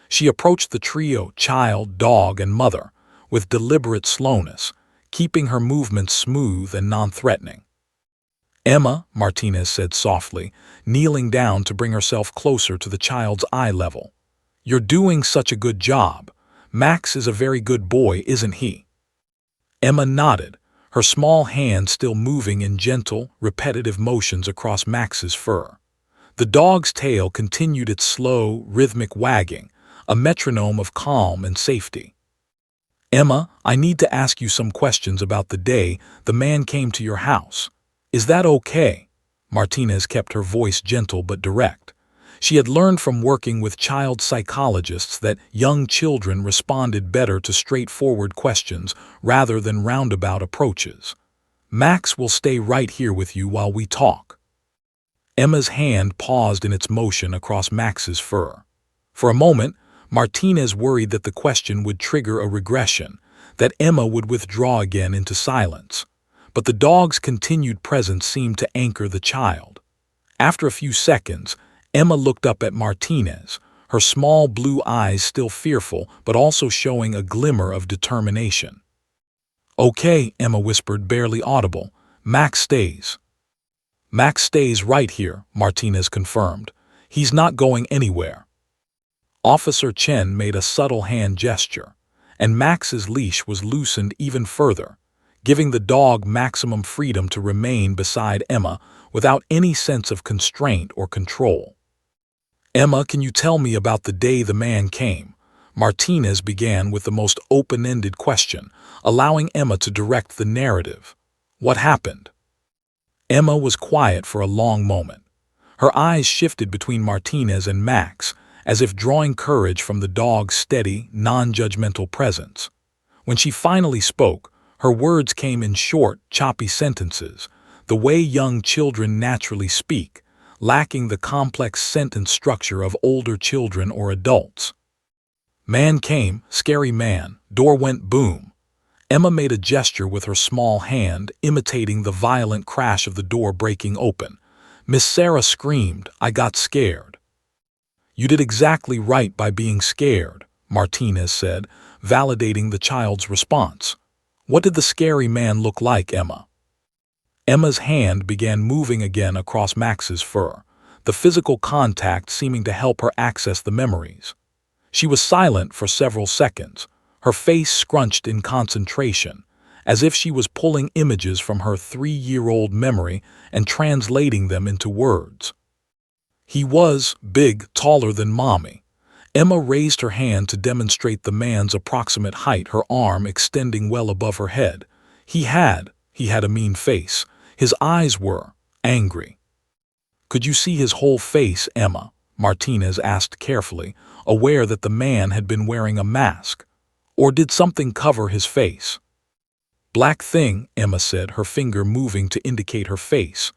She approached the trio, child, dog, and mother, with deliberate slowness, keeping her movements smooth and non-threatening. "Emma," Martinez said softly, kneeling down to bring herself closer to the child's eye level. "You're doing such a good job. Max is a very good boy, isn't he?" Emma nodded, her small hand still moving in gentle, repetitive motions across Max's fur. The dog's tail continued its slow, rhythmic wagging, a metronome of calm and safety. "Emma, I need to ask you some questions about the day the man came to your house. Is that okay?" Martinez kept her voice gentle but direct. She had learned from working with child psychologists that young children responded better to straightforward questions rather than roundabout approaches. "Max will stay right here with you while we talk." Emma's hand paused in its motion across Max's fur. For a moment, Martinez worried that the question would trigger a regression, that Emma would withdraw again into silence. But the dog's continued presence seemed to anchor the child. After a few seconds, Emma looked up at Martinez, her small blue eyes still fearful but also showing a glimmer of determination. "Okay," Emma whispered, barely audible. "Max stays." "Max stays right here," Martinez confirmed. "He's not going anywhere." Officer Chen made a subtle hand gesture, and Max's leash was loosened even further, giving the dog maximum freedom to remain beside Emma without any sense of constraint or control. "Emma, can you tell me about the day the man came?" Martinez began with the most open-ended question, allowing Emma to direct the narrative. "What happened?" Emma was quiet for a long moment. Her eyes shifted between Martinez and Max, as if drawing courage from the dog's steady, non-judgmental presence. When she finally spoke, her words came in short, choppy sentences, the way young children naturally speak, lacking the complex sentence structure of older children or adults. "Man came, scary man, door went boom." Emma made a gesture with her small hand, imitating the violent crash of the door breaking open. Miss Sarah screamed, "I got scared." "You did exactly right by being scared," Martinez said, validating the child's response. "What did the scary man look like, Emma?" Emma's hand began moving again across Max's fur, the physical contact seeming to help her access the memories. She was silent for several seconds, her face scrunched in concentration, as if she was pulling images from her 3-year-old memory and translating them into words. "He was big, taller than Mommy." Emma raised her hand to demonstrate the man's approximate height, her arm extending well above her head. He had a mean face. His eyes were angry." "Could you see his whole face, Emma?" Martinez asked carefully, aware that the man had been wearing a mask. "Or did something cover his face?" "Black thing," Emma said, her finger moving to indicate her face.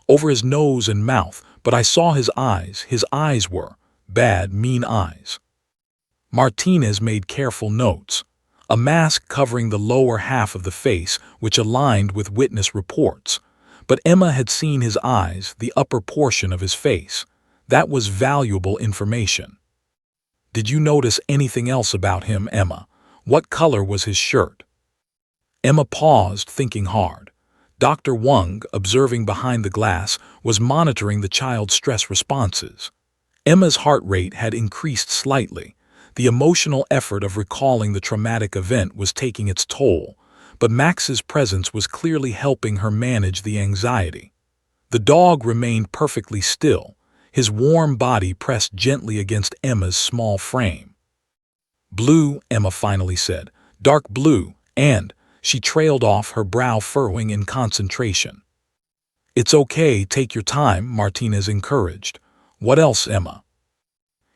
"Over his nose and mouth, but I saw his eyes. His eyes were bad, mean eyes." Martinez made careful notes. A mask covering the lower half of the face, which aligned with witness reports. But Emma had seen his eyes, the upper portion of his face. That was valuable information. "Did you notice anything else about him, Emma? What color was his shirt?" Emma paused, thinking hard. Dr. Wang, observing behind the glass, was monitoring the child's stress responses. Emma's heart rate had increased slightly. The emotional effort of recalling the traumatic event was taking its toll, but Max's presence was clearly helping her manage the anxiety. The dog remained perfectly still, his warm body pressed gently against Emma's small frame. "Blue," Emma finally said. "Dark blue," and she trailed off, her brow furrowing in concentration. "It's okay, take your time," Martinez encouraged. "What else, Emma?"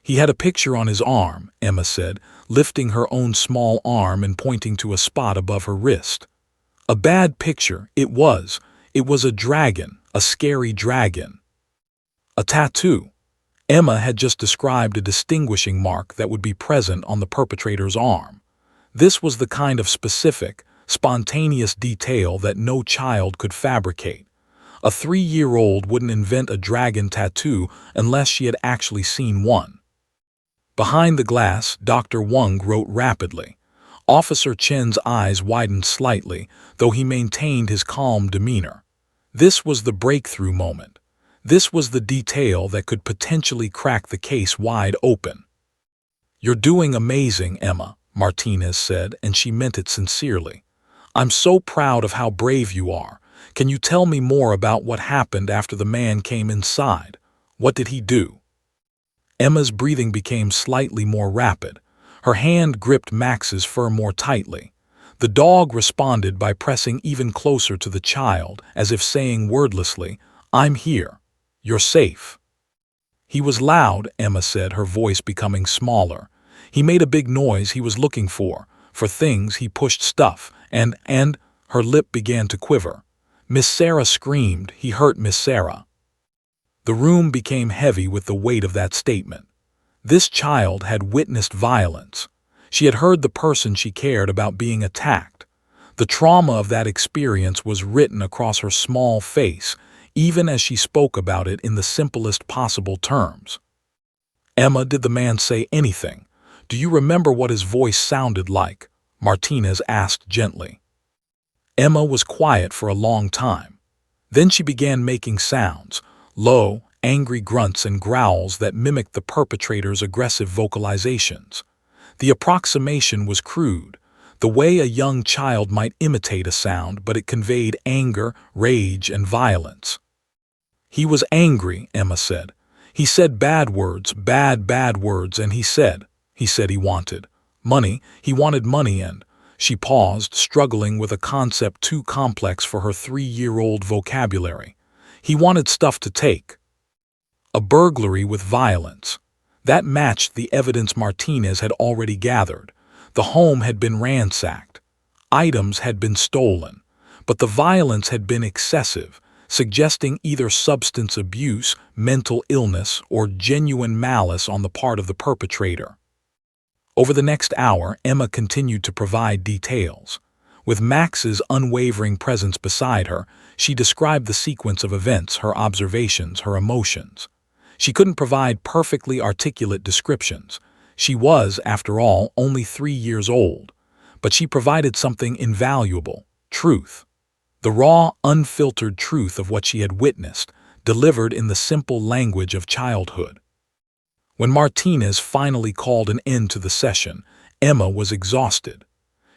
"He had a picture on his arm," Emma said, lifting her own small arm and pointing to a spot above her wrist. "A bad picture, it was. It was a dragon, a scary dragon." A tattoo. Emma had just described a distinguishing mark that would be present on the perpetrator's arm. This was the kind of specific, spontaneous detail that no child could fabricate. A 3-year-old wouldn't invent a dragon tattoo unless she had actually seen one. Behind the glass, Dr. Wang wrote rapidly. Officer Chen's eyes widened slightly, though he maintained his calm demeanor. This was the breakthrough moment. This was the detail that could potentially crack the case wide open. "You're doing amazing, Emma," Martinez said, and she meant it sincerely. "I'm so proud of how brave you are. Can you tell me more about what happened after the man came inside? What did he do?" Emma's breathing became slightly more rapid. Her hand gripped Max's fur more tightly. The dog responded by pressing even closer to the child, as if saying wordlessly, "I'm here. You're safe." "He was loud," Emma said, her voice becoming smaller. "He made a big noise he was looking for things, he pushed stuff, and her lip began to quiver. Miss Sarah screamed, he hurt Miss Sarah." The room became heavy with the weight of that statement. This child had witnessed violence. She had heard the person she cared about being attacked. The trauma of that experience was written across her small face, even as she spoke about it in the simplest possible terms. "Emma, did the man say anything? Do you remember what his voice sounded like?" Martinez asked gently. Emma was quiet for a long time. Then she began making sounds, low, angry grunts and growls that mimicked the perpetrator's aggressive vocalizations. The approximation was crude, the way a young child might imitate a sound, but it conveyed anger, rage, and violence. "He was angry," Emma said. "He said bad words, bad words, and he said he wanted money. He wanted money and—" She paused, struggling with a concept too complex for her 3-year-old vocabulary. "He wanted stuff to take." A burglary with violence. That matched the evidence Martinez had already gathered. The home had been ransacked. Items had been stolen. But the violence had been excessive, suggesting either substance abuse, mental illness, or genuine malice on the part of the perpetrator. Over the next hour, Emma continued to provide details. With Max's unwavering presence beside her, she described the sequence of events, her observations, her emotions. She couldn't provide perfectly articulate descriptions. She was, after all, only 3 years old. But she provided something invaluable: truth. The raw, unfiltered truth of what she had witnessed, delivered in the simple language of childhood. When Martinez finally called an end to the session, Emma was exhausted.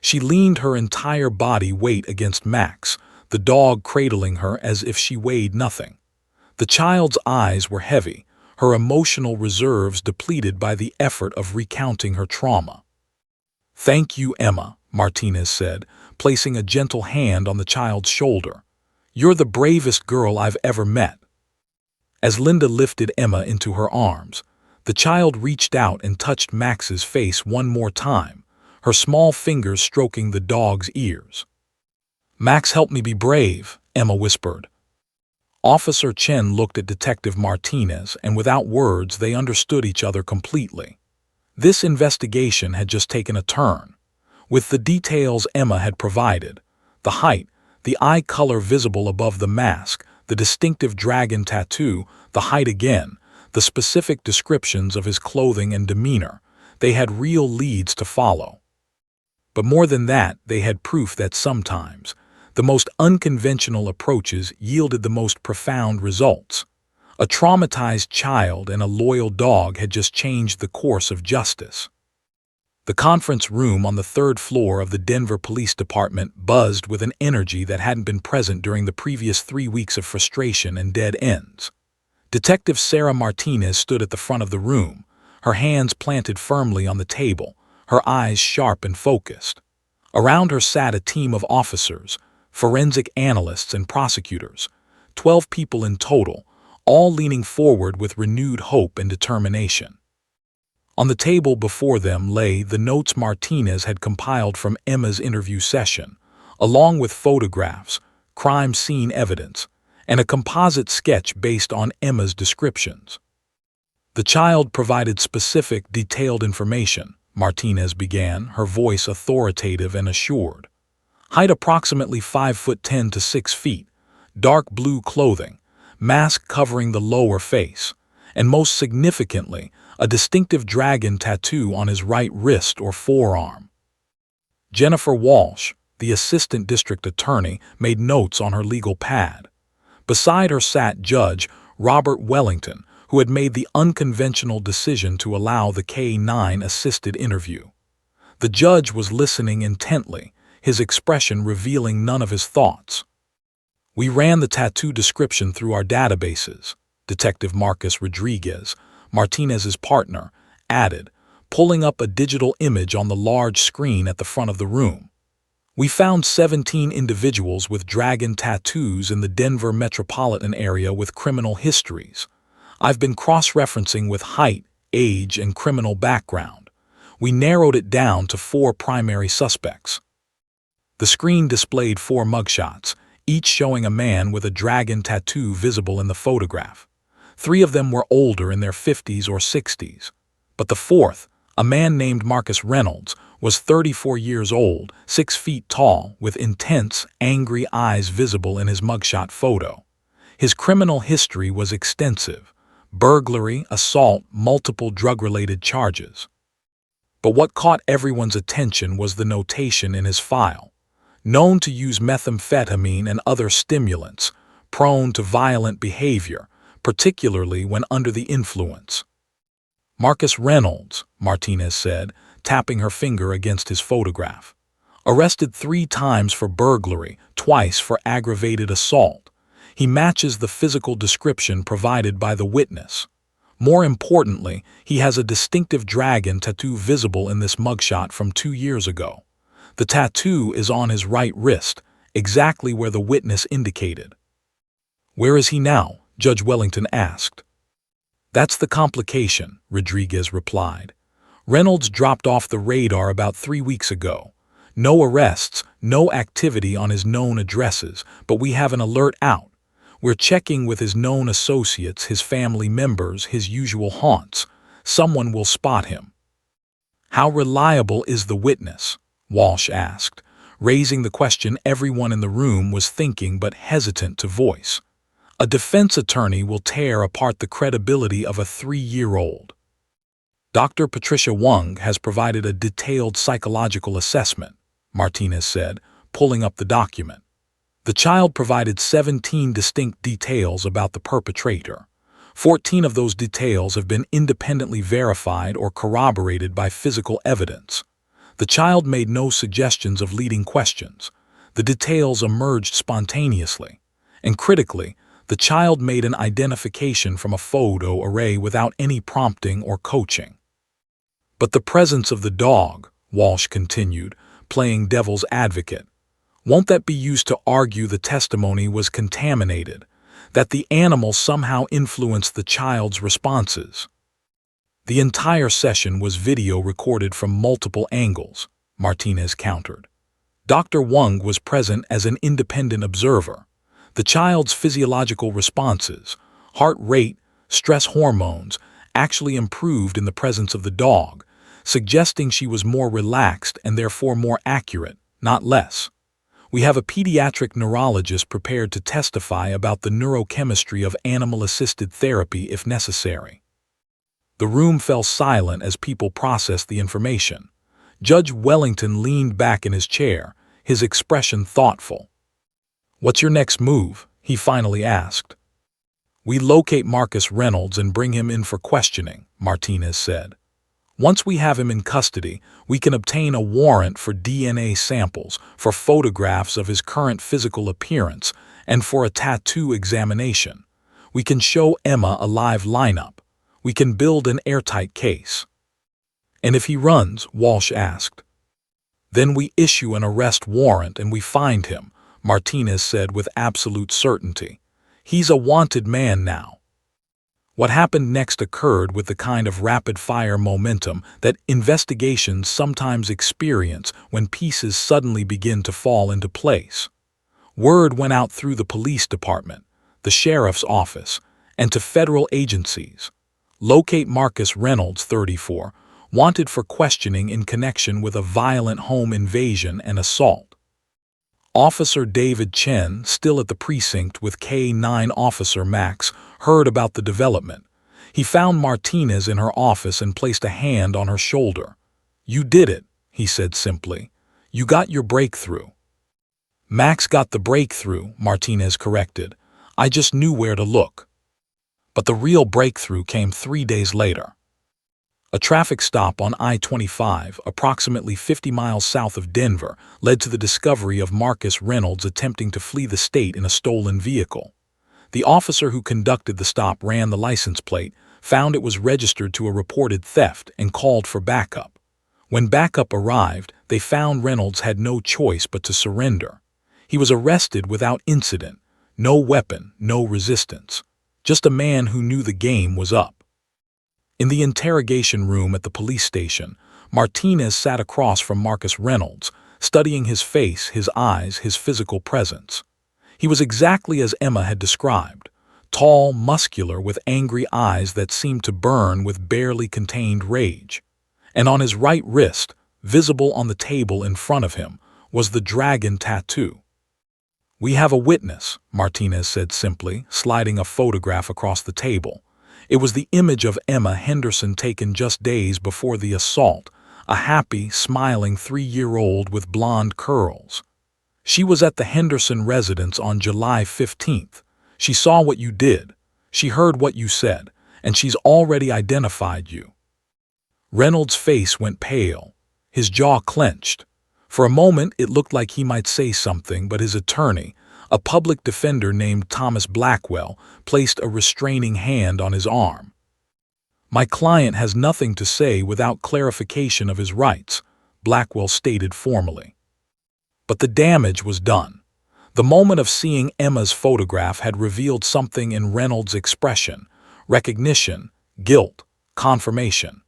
She leaned her entire body weight against Max, the dog cradling her as if she weighed nothing. The child's eyes were heavy, her emotional reserves depleted by the effort of recounting her trauma. "Thank you, Emma," Martinez said, placing a gentle hand on the child's shoulder. "You're the bravest girl I've ever met." As Linda lifted Emma into her arms, the child reached out and touched Max's face one more time, her small fingers stroking the dog's ears. "Max helped me be brave," Emma whispered. Officer Chen looked at Detective Martinez, and without words they understood each other completely. This investigation had just taken a turn. With the details Emma had provided, the height, the eye color visible above the mask, the distinctive dragon tattoo, the height again, the specific descriptions of his clothing and demeanor. They had real leads to follow. But more than that, they had proof that sometimes the most unconventional approaches yielded the most profound results. A traumatized child and a loyal dog had just changed the course of justice. The conference room on the third floor of the Denver Police Department buzzed with an energy that hadn't been present during the previous 3 weeks of frustration and dead ends. Detective Sarah Martinez stood at the front of the room, her hands planted firmly on the table, her eyes sharp and focused. Around her sat a team of officers, forensic analysts and prosecutors, 12 people in total, all leaning forward with renewed hope and determination. On the table before them lay the notes Martinez had compiled from Emma's interview session, along with photographs, crime scene evidence, and a composite sketch based on Emma's descriptions. The child provided specific, detailed information, Martinez began, her voice authoritative and assured. Height approximately 5'10" to 6 feet, dark blue clothing, mask covering the lower face, and most significantly, a distinctive dragon tattoo on his right wrist or forearm. Jennifer Walsh, the assistant district attorney, made notes on her legal pad. Beside her sat Judge Robert Wellington, who had made the unconventional decision to allow the K-9 assisted interview. The judge was listening intently, his expression revealing none of his thoughts. "We ran the tattoo description through our databases," Detective Marcus Rodriguez, Martinez's partner, added, pulling up a digital image on the large screen at the front of the room. "We found 17 individuals with dragon tattoos in the Denver metropolitan area with criminal histories. I've been cross-referencing with height, age, and criminal background. We narrowed it down to 4 primary suspects." The screen displayed 4 mugshots, each showing a man with a dragon tattoo visible in the photograph. 3 of them were older in their 50s or 60s. But the 4th, a man named Marcus Reynolds, was 34 years old, 6 feet tall, with intense, angry eyes visible in his mugshot photo. His criminal history was extensive: burglary, assault, multiple drug-related charges. But what caught everyone's attention was the notation in his file. Known to use methamphetamine and other stimulants, prone to violent behavior, particularly when under the influence. "Marcus Reynolds," Martinez said, tapping her finger against his photograph. "Arrested 3 times for burglary, twice for aggravated assault. He matches the physical description provided by the witness. More importantly, he has a distinctive dragon tattoo visible in this mugshot from 2 years ago. The tattoo is on his right wrist, exactly where the witness indicated." "Where is he now?" Judge Wellington asked. "That's the complication," Rodriguez replied. "Reynolds dropped off the radar about 3 weeks ago. No arrests, no activity on his known addresses, but we have an alert out. We're checking with his known associates, his family members, his usual haunts. Someone will spot him." "How reliable is the witness?" Walsh asked, raising the question everyone in the room was thinking but hesitant to voice. A defense attorney will tear apart the credibility of a 3-year-old. "Dr. Patricia Wong has provided a detailed psychological assessment," Martinez said, pulling up the document. "The child provided 17 distinct details about the perpetrator. 14 of those details have been independently verified or corroborated by physical evidence. The child made no suggestions of leading questions. The details emerged spontaneously. And critically, the child made an identification from a photo array without any prompting or coaching." "But the presence of the dog," Walsh continued, playing devil's advocate, "won't that be used to argue the testimony was contaminated, that the animal somehow influenced the child's responses?" "The entire session was video recorded from multiple angles," Martinez countered. "Dr. Wong was present as an independent observer. The child's physiological responses, heart rate, stress hormones, actually improved in the presence of the dog, suggesting she was more relaxed and therefore more accurate, not less. We have a pediatric neurologist prepared to testify about the neurochemistry of animal-assisted therapy if necessary." The room fell silent as people processed the information. Judge Wellington leaned back in his chair, his expression thoughtful. "What's your next move?" he finally asked. "We locate Marcus Reynolds and bring him in for questioning," Martinez said. "Once we have him in custody, we can obtain a warrant for DNA samples, for photographs of his current physical appearance, and for a tattoo examination. We can show Emma a live lineup. We can build an airtight case." "And if he runs?" Walsh asked. "Then we issue an arrest warrant and we find him," Martinez said with absolute certainty. "He's a wanted man now." What happened next occurred with the kind of rapid-fire momentum that investigations sometimes experience when pieces suddenly begin to fall into place. Word went out through the police department, the sheriff's office, and to federal agencies. "Locate Marcus Reynolds, 34, wanted for questioning in connection with a violent home invasion and assault." Officer David Chen, still at the precinct with K-9 Officer Max, heard about the development. He found Martinez in her office and placed a hand on her shoulder. "You did it," he said simply. "You got your breakthrough." "Max got the breakthrough," Martinez corrected. "I just knew where to look." But the real breakthrough came 3 days later. A traffic stop on I-25, approximately 50 miles south of Denver, led to the discovery of Marcus Reynolds attempting to flee the state in a stolen vehicle. The officer who conducted the stop ran the license plate, found it was registered to a reported theft, and called for backup. When backup arrived, they found Reynolds had no choice but to surrender. He was arrested without incident, no weapon, no resistance. Just a man who knew the game was up. In the interrogation room at the police station, Martinez sat across from Marcus Reynolds, studying his face, his eyes, his physical presence. He was exactly as Emma had described, tall, muscular, with angry eyes that seemed to burn with barely contained rage. And on his right wrist, visible on the table in front of him, was the dragon tattoo. "We have a witness," Martinez said simply, sliding a photograph across the table. It was the image of Emma Henderson taken just days before the assault, a happy, smiling 3-year-old with blonde curls. "She was at the Henderson residence on July 15th. She saw what you did. She heard what you said, and she's already identified you." Reynolds' face went pale. His jaw clenched. For a moment it looked like he might say something, but his attorney, a public defender named Thomas Blackwell, placed a restraining hand on his arm. "My client has nothing to say without clarification of his rights," Blackwell stated formally. But the damage was done. The moment of seeing Emma's photograph had revealed something in Reynolds' expression: recognition, guilt, confirmation.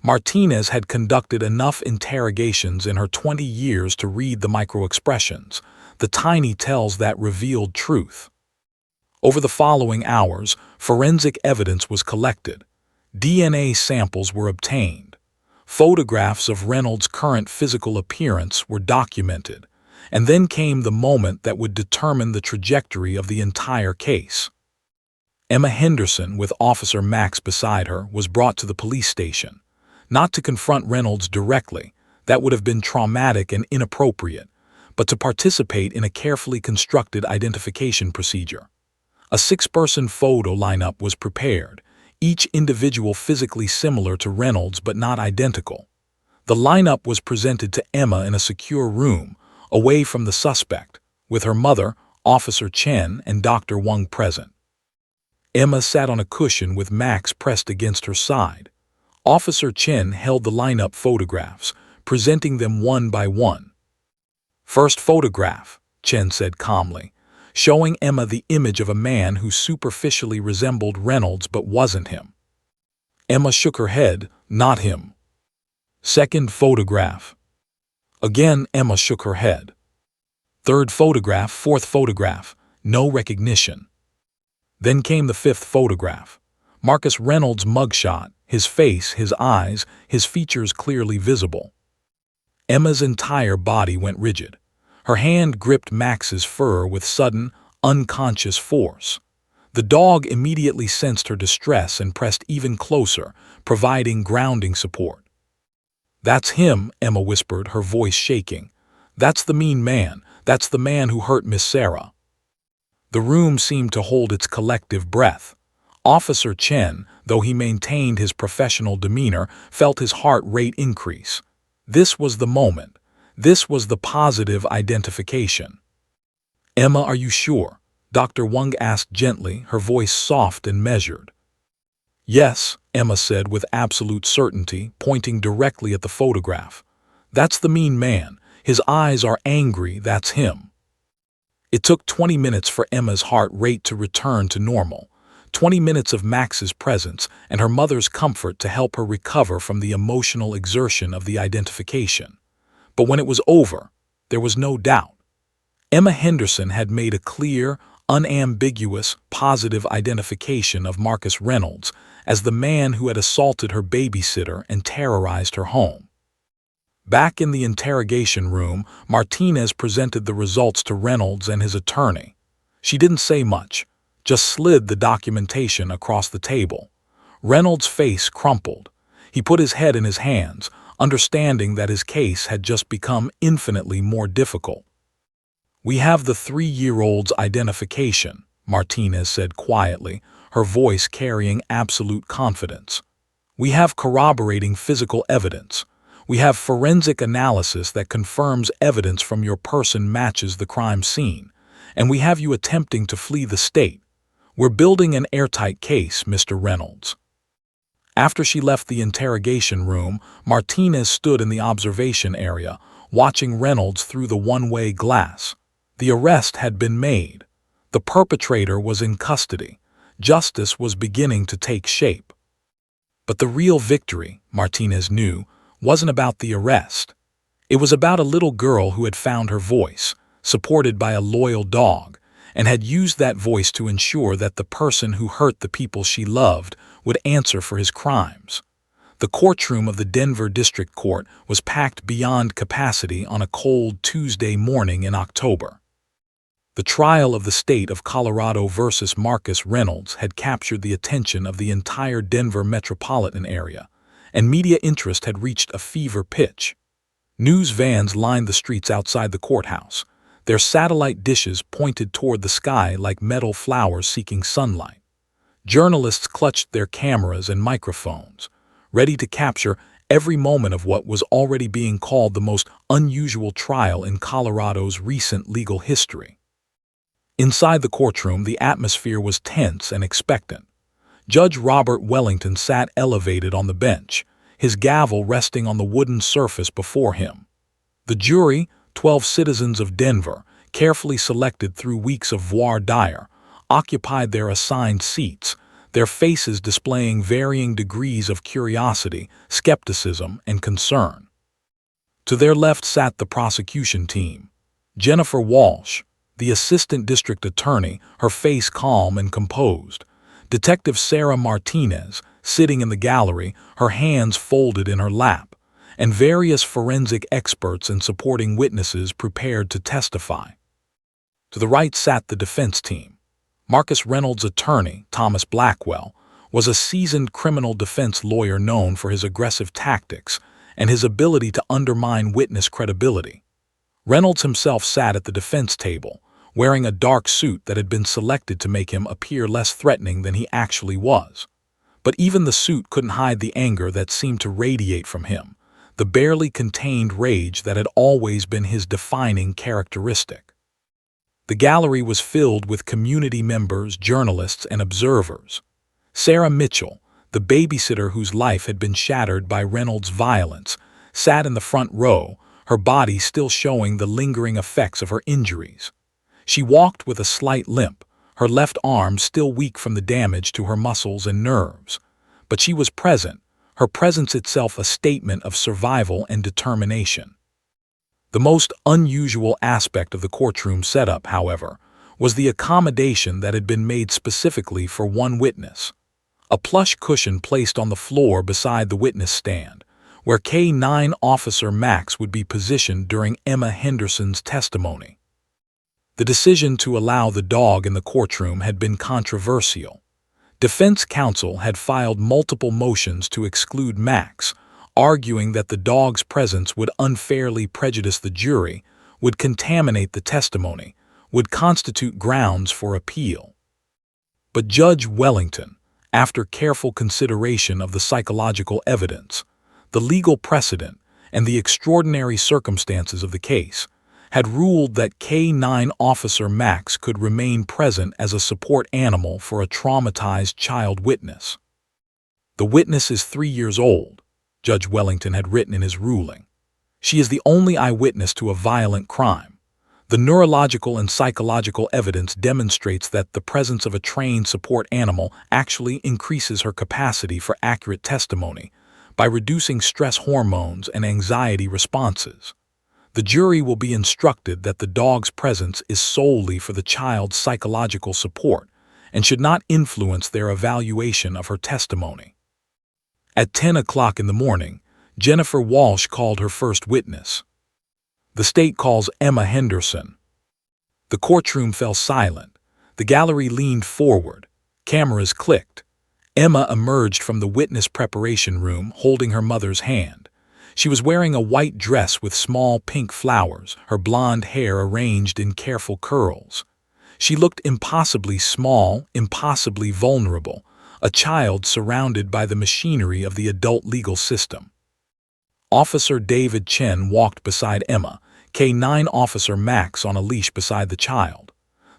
Martinez had conducted enough interrogations in her 20 years to read the microexpressions, the tiny tells that revealed truth. Over the following hours, forensic evidence was collected. DNA samples were obtained. Photographs of Reynolds' current physical appearance were documented. And then came the moment that would determine the trajectory of the entire case. Emma Henderson, with Officer Max beside her, was brought to the police station. Not to confront Reynolds directly, that would have been traumatic and inappropriate, but to participate in a carefully constructed identification procedure. A 6-person photo lineup was prepared, each individual physically similar to Reynolds but not identical. The lineup was presented to Emma in a secure room, away from the suspect, with her mother, Officer Chen, and Dr. Wang present. Emma sat on a cushion with Max pressed against her side. Officer Chen held the lineup photographs, presenting them one by one. "First photograph," Chen said calmly, showing Emma the image of a man who superficially resembled Reynolds but wasn't him. Emma shook her head, "Not him." "Second photograph." Again Emma shook her head. "Third photograph, fourth photograph, no recognition." Then came the 5th photograph. Marcus Reynolds' mugshot, his face, his eyes, his features clearly visible. Emma's entire body went rigid. Her hand gripped Max's fur with sudden, unconscious force. The dog immediately sensed her distress and pressed even closer, providing grounding support. "That's him," Emma whispered, her voice shaking. "That's the mean man. That's the man who hurt Miss Sarah." The room seemed to hold its collective breath. Officer Chen, though he maintained his professional demeanor, felt his heart rate increase. This was the moment. This was the positive identification. "Emma, are you sure?" Dr. Wang asked gently, her voice soft and measured. "Yes," Emma said with absolute certainty, pointing directly at the photograph. "That's the mean man. His eyes are angry, that's him." It took 20 minutes for Emma's heart rate to return to normal. 20 minutes of Max's presence and her mother's comfort to help her recover from the emotional exertion of the identification. But when it was over, there was no doubt. Emma Henderson had made a clear, unambiguous, positive identification of Marcus Reynolds as the man who had assaulted her babysitter and terrorized her home. Back in the interrogation room, Martinez presented the results to Reynolds and his attorney. She didn't say much, just slid the documentation across the table. Reynolds' face crumpled. He put his head in his hands, understanding that his case had just become infinitely more difficult. "We have the 3-year-old's identification," Martinez said quietly, her voice carrying absolute confidence. "We have corroborating physical evidence. We have forensic analysis that confirms evidence from your person matches the crime scene, and we have you attempting to flee the state. We're building an airtight case, Mr. Reynolds." After she left the interrogation room, Martinez stood in the observation area, watching Reynolds through the one-way glass. The arrest had been made. The perpetrator was in custody. Justice was beginning to take shape. But the real victory, Martinez knew, wasn't about the arrest. It was about a little girl who had found her voice, supported by a loyal dog, and had used that voice to ensure that the person who hurt the people she loved would answer for his crimes. The courtroom of the Denver District Court was packed beyond capacity on a cold Tuesday morning in October. The trial of the state of Colorado versus Marcus Reynolds had captured the attention of the entire Denver metropolitan area, and media interest had reached a fever pitch. News vans lined the streets outside the courthouse, their satellite dishes pointed toward the sky like metal flowers seeking sunlight. Journalists clutched their cameras and microphones, ready to capture every moment of what was already being called the most unusual trial in Colorado's recent legal history. Inside the courtroom, the atmosphere was tense and expectant. Judge Robert Wellington sat elevated on the bench, his gavel resting on the wooden surface before him. The jury, 12 citizens of Denver, carefully selected through weeks of voir dire, occupied their assigned seats, their faces displaying varying degrees of curiosity, skepticism, and concern. To their left sat the prosecution team. Jennifer Walsh, the assistant district attorney, her face calm and composed. Detective Sarah Martinez, sitting in the gallery, her hands folded in her lap, and various forensic experts and supporting witnesses prepared to testify. To the right sat the defense team. Marcus Reynolds' attorney, Thomas Blackwell, was a seasoned criminal defense lawyer known for his aggressive tactics and his ability to undermine witness credibility. Reynolds himself sat at the defense table, wearing a dark suit that had been selected to make him appear less threatening than he actually was. But even the suit couldn't hide the anger that seemed to radiate from him, the barely contained rage that had always been his defining characteristic. The gallery was filled with community members, journalists, and observers. Sarah Mitchell, the babysitter whose life had been shattered by Reynolds' violence, sat in the front row, her body still showing the lingering effects of her injuries. She walked with a slight limp, her left arm still weak from the damage to her muscles and nerves. But she was present, her presence itself a statement of survival and determination. The most unusual aspect of the courtroom setup, however, was the accommodation that had been made specifically for one witness. A plush cushion placed on the floor beside the witness stand, where K-9 Officer Max would be positioned during Emma Henderson's testimony. The decision to allow the dog in the courtroom had been controversial. Defense counsel had filed multiple motions to exclude Max, arguing that the dog's presence would unfairly prejudice the jury, would contaminate the testimony, would constitute grounds for appeal. But Judge Wellington, after careful consideration of the psychological evidence, the legal precedent, and the extraordinary circumstances of the case, had ruled that K-9 Officer Max could remain present as a support animal for a traumatized child witness. "The witness is 3 years old," Judge Wellington had written in his ruling. "She is the only eyewitness to a violent crime. The neurological and psychological evidence demonstrates that the presence of a trained support animal actually increases her capacity for accurate testimony by reducing stress hormones and anxiety responses. The jury will be instructed that the dog's presence is solely for the child's psychological support and should not influence their evaluation of her testimony." At 10 o'clock in the morning, Jennifer Walsh called her first witness. The state calls Emma Henderson. The courtroom fell silent. The gallery leaned forward. Cameras clicked. Emma emerged from the witness preparation room holding her mother's hand. She was wearing a white dress with small pink flowers, her blonde hair arranged in careful curls. She looked impossibly small, impossibly vulnerable, a child surrounded by the machinery of the adult legal system. Officer David Chen walked beside Emma, K-9 Officer Max on a leash beside the child.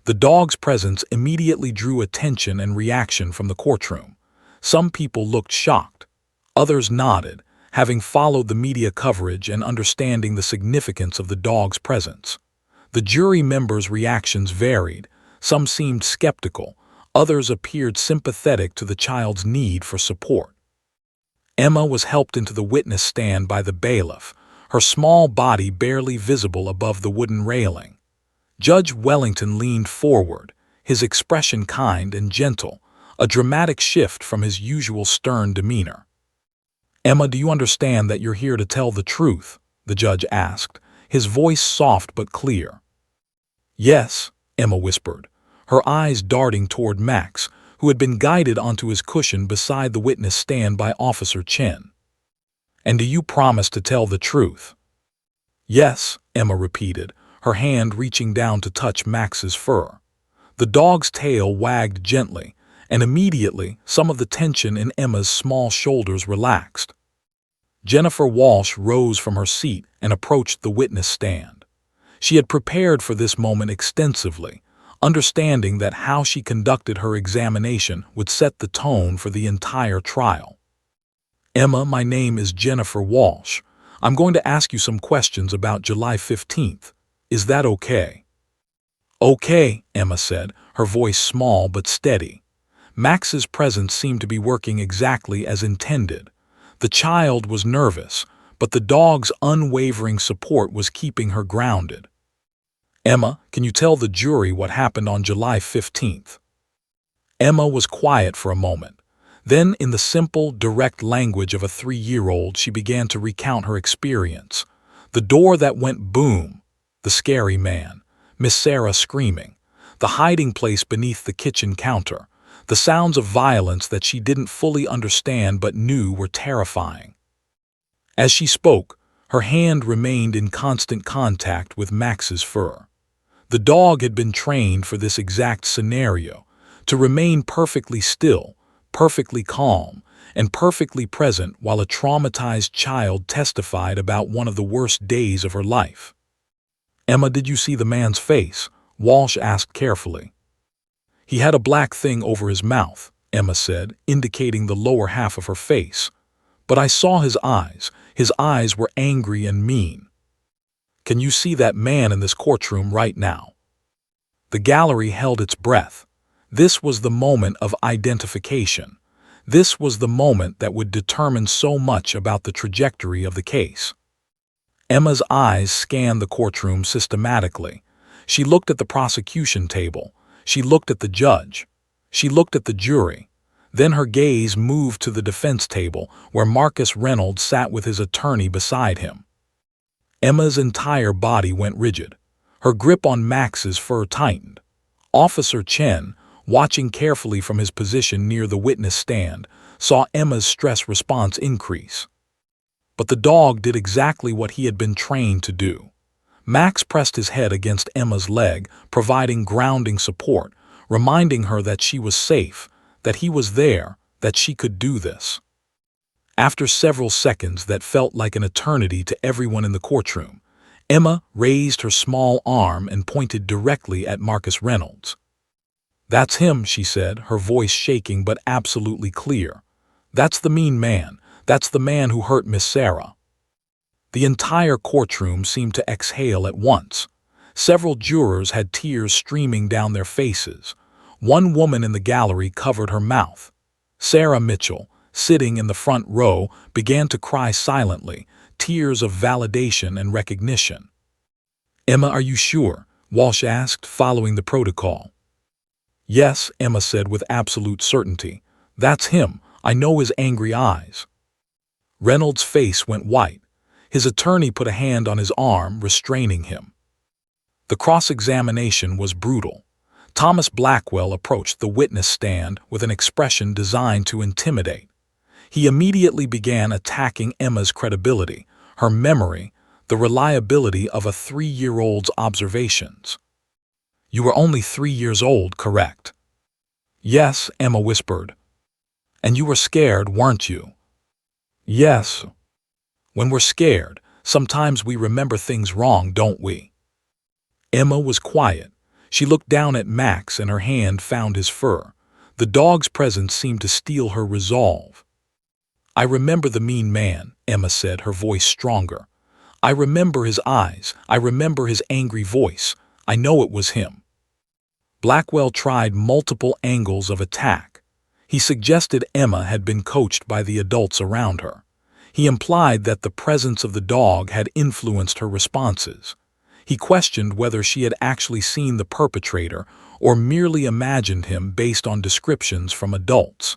The dog's presence immediately drew attention and reaction from the courtroom. Some people looked shocked. Others nodded, having followed the media coverage and understanding the significance of the dog's presence. The jury members' reactions varied. Some seemed skeptical. Others appeared sympathetic to the child's need for support. Emma was helped into the witness stand by the bailiff, her small body barely visible above the wooden railing. Judge Wellington leaned forward, his expression kind and gentle, a dramatic shift from his usual stern demeanor. "Emma, do you understand that you're here to tell the truth?" the judge asked, his voice soft but clear. "Yes," Emma whispered, her eyes darting toward Max, who had been guided onto his cushion beside the witness stand by Officer Chen. "And do you promise to tell the truth?" "Yes," Emma repeated, her hand reaching down to touch Max's fur. The dog's tail wagged gently, and immediately some of the tension in Emma's small shoulders relaxed. Jennifer Walsh rose from her seat and approached the witness stand. She had prepared for this moment extensively, understanding that how she conducted her examination would set the tone for the entire trial. "Emma, my name is Jennifer Walsh. I'm going to ask you some questions about July 15th. Is that okay?" "Okay," Emma said, her voice small but steady. Max's presence seemed to be working exactly as intended. The child was nervous, but the dog's unwavering support was keeping her grounded. "Emma, can you tell the jury what happened on July 15th?" Emma was quiet for a moment. Then, in the simple, direct language of a 3-year-old, she began to recount her experience. The door that went boom, the scary man, Miss Sarah screaming, the hiding place beneath the kitchen counter, the sounds of violence that she didn't fully understand but knew were terrifying. As she spoke, her hand remained in constant contact with Max's fur. The dog had been trained for this exact scenario, to remain perfectly still, perfectly calm, and perfectly present while a traumatized child testified about one of the worst days of her life. "Emma, did you see the man's face?" Walsh asked carefully. "He had a black thing over his mouth," Emma said, indicating the lower half of her face. "But I saw his eyes. His eyes were angry and mean." "Can you see that man in this courtroom right now?" The gallery held its breath. This was the moment of identification. This was the moment that would determine so much about the trajectory of the case. Emma's eyes scanned the courtroom systematically. She looked at the prosecution table. She looked at the judge. She looked at the jury. Then her gaze moved to the defense table, where Marcus Reynolds sat with his attorney beside him. Emma's entire body went rigid. Her grip on Max's fur tightened. Officer Chen, watching carefully from his position near the witness stand, saw Emma's stress response increase. But the dog did exactly what he had been trained to do. Max pressed his head against Emma's leg, providing grounding support, reminding her that she was safe, that he was there, that she could do this. After several seconds that felt like an eternity to everyone in the courtroom, Emma raised her small arm and pointed directly at Marcus Reynolds. "That's him," she said, her voice shaking but absolutely clear. "That's the mean man. That's the man who hurt Miss Sarah." The entire courtroom seemed to exhale at once. Several jurors had tears streaming down their faces. One woman in the gallery covered her mouth. Sarah Mitchell, sitting in the front row, began to cry silently, tears of validation and recognition. "Emma, are you sure?" Walsh asked, following the protocol. "Yes," Emma said with absolute certainty. "That's him. I know his angry eyes." Reynolds' face went white. His attorney put a hand on his arm, restraining him. The cross-examination was brutal. Thomas Blackwell approached the witness stand with an expression designed to intimidate. He immediately began attacking Emma's credibility, her memory, the reliability of a 3-year-old's observations. "You were only 3 years old, correct?" "Yes," Emma whispered. "And you were scared, weren't you?" "Yes." "When we're scared, sometimes we remember things wrong, don't we?" Emma was quiet. She looked down at Max and her hand found his fur. The dog's presence seemed to steal her resolve. "I remember the mean man," Emma said, her voice stronger. "I remember his eyes. I remember his angry voice. I know it was him." Blackwell tried multiple angles of attack. He suggested Emma had been coached by the adults around her. He implied that the presence of the dog had influenced her responses. He questioned whether she had actually seen the perpetrator or merely imagined him based on descriptions from adults.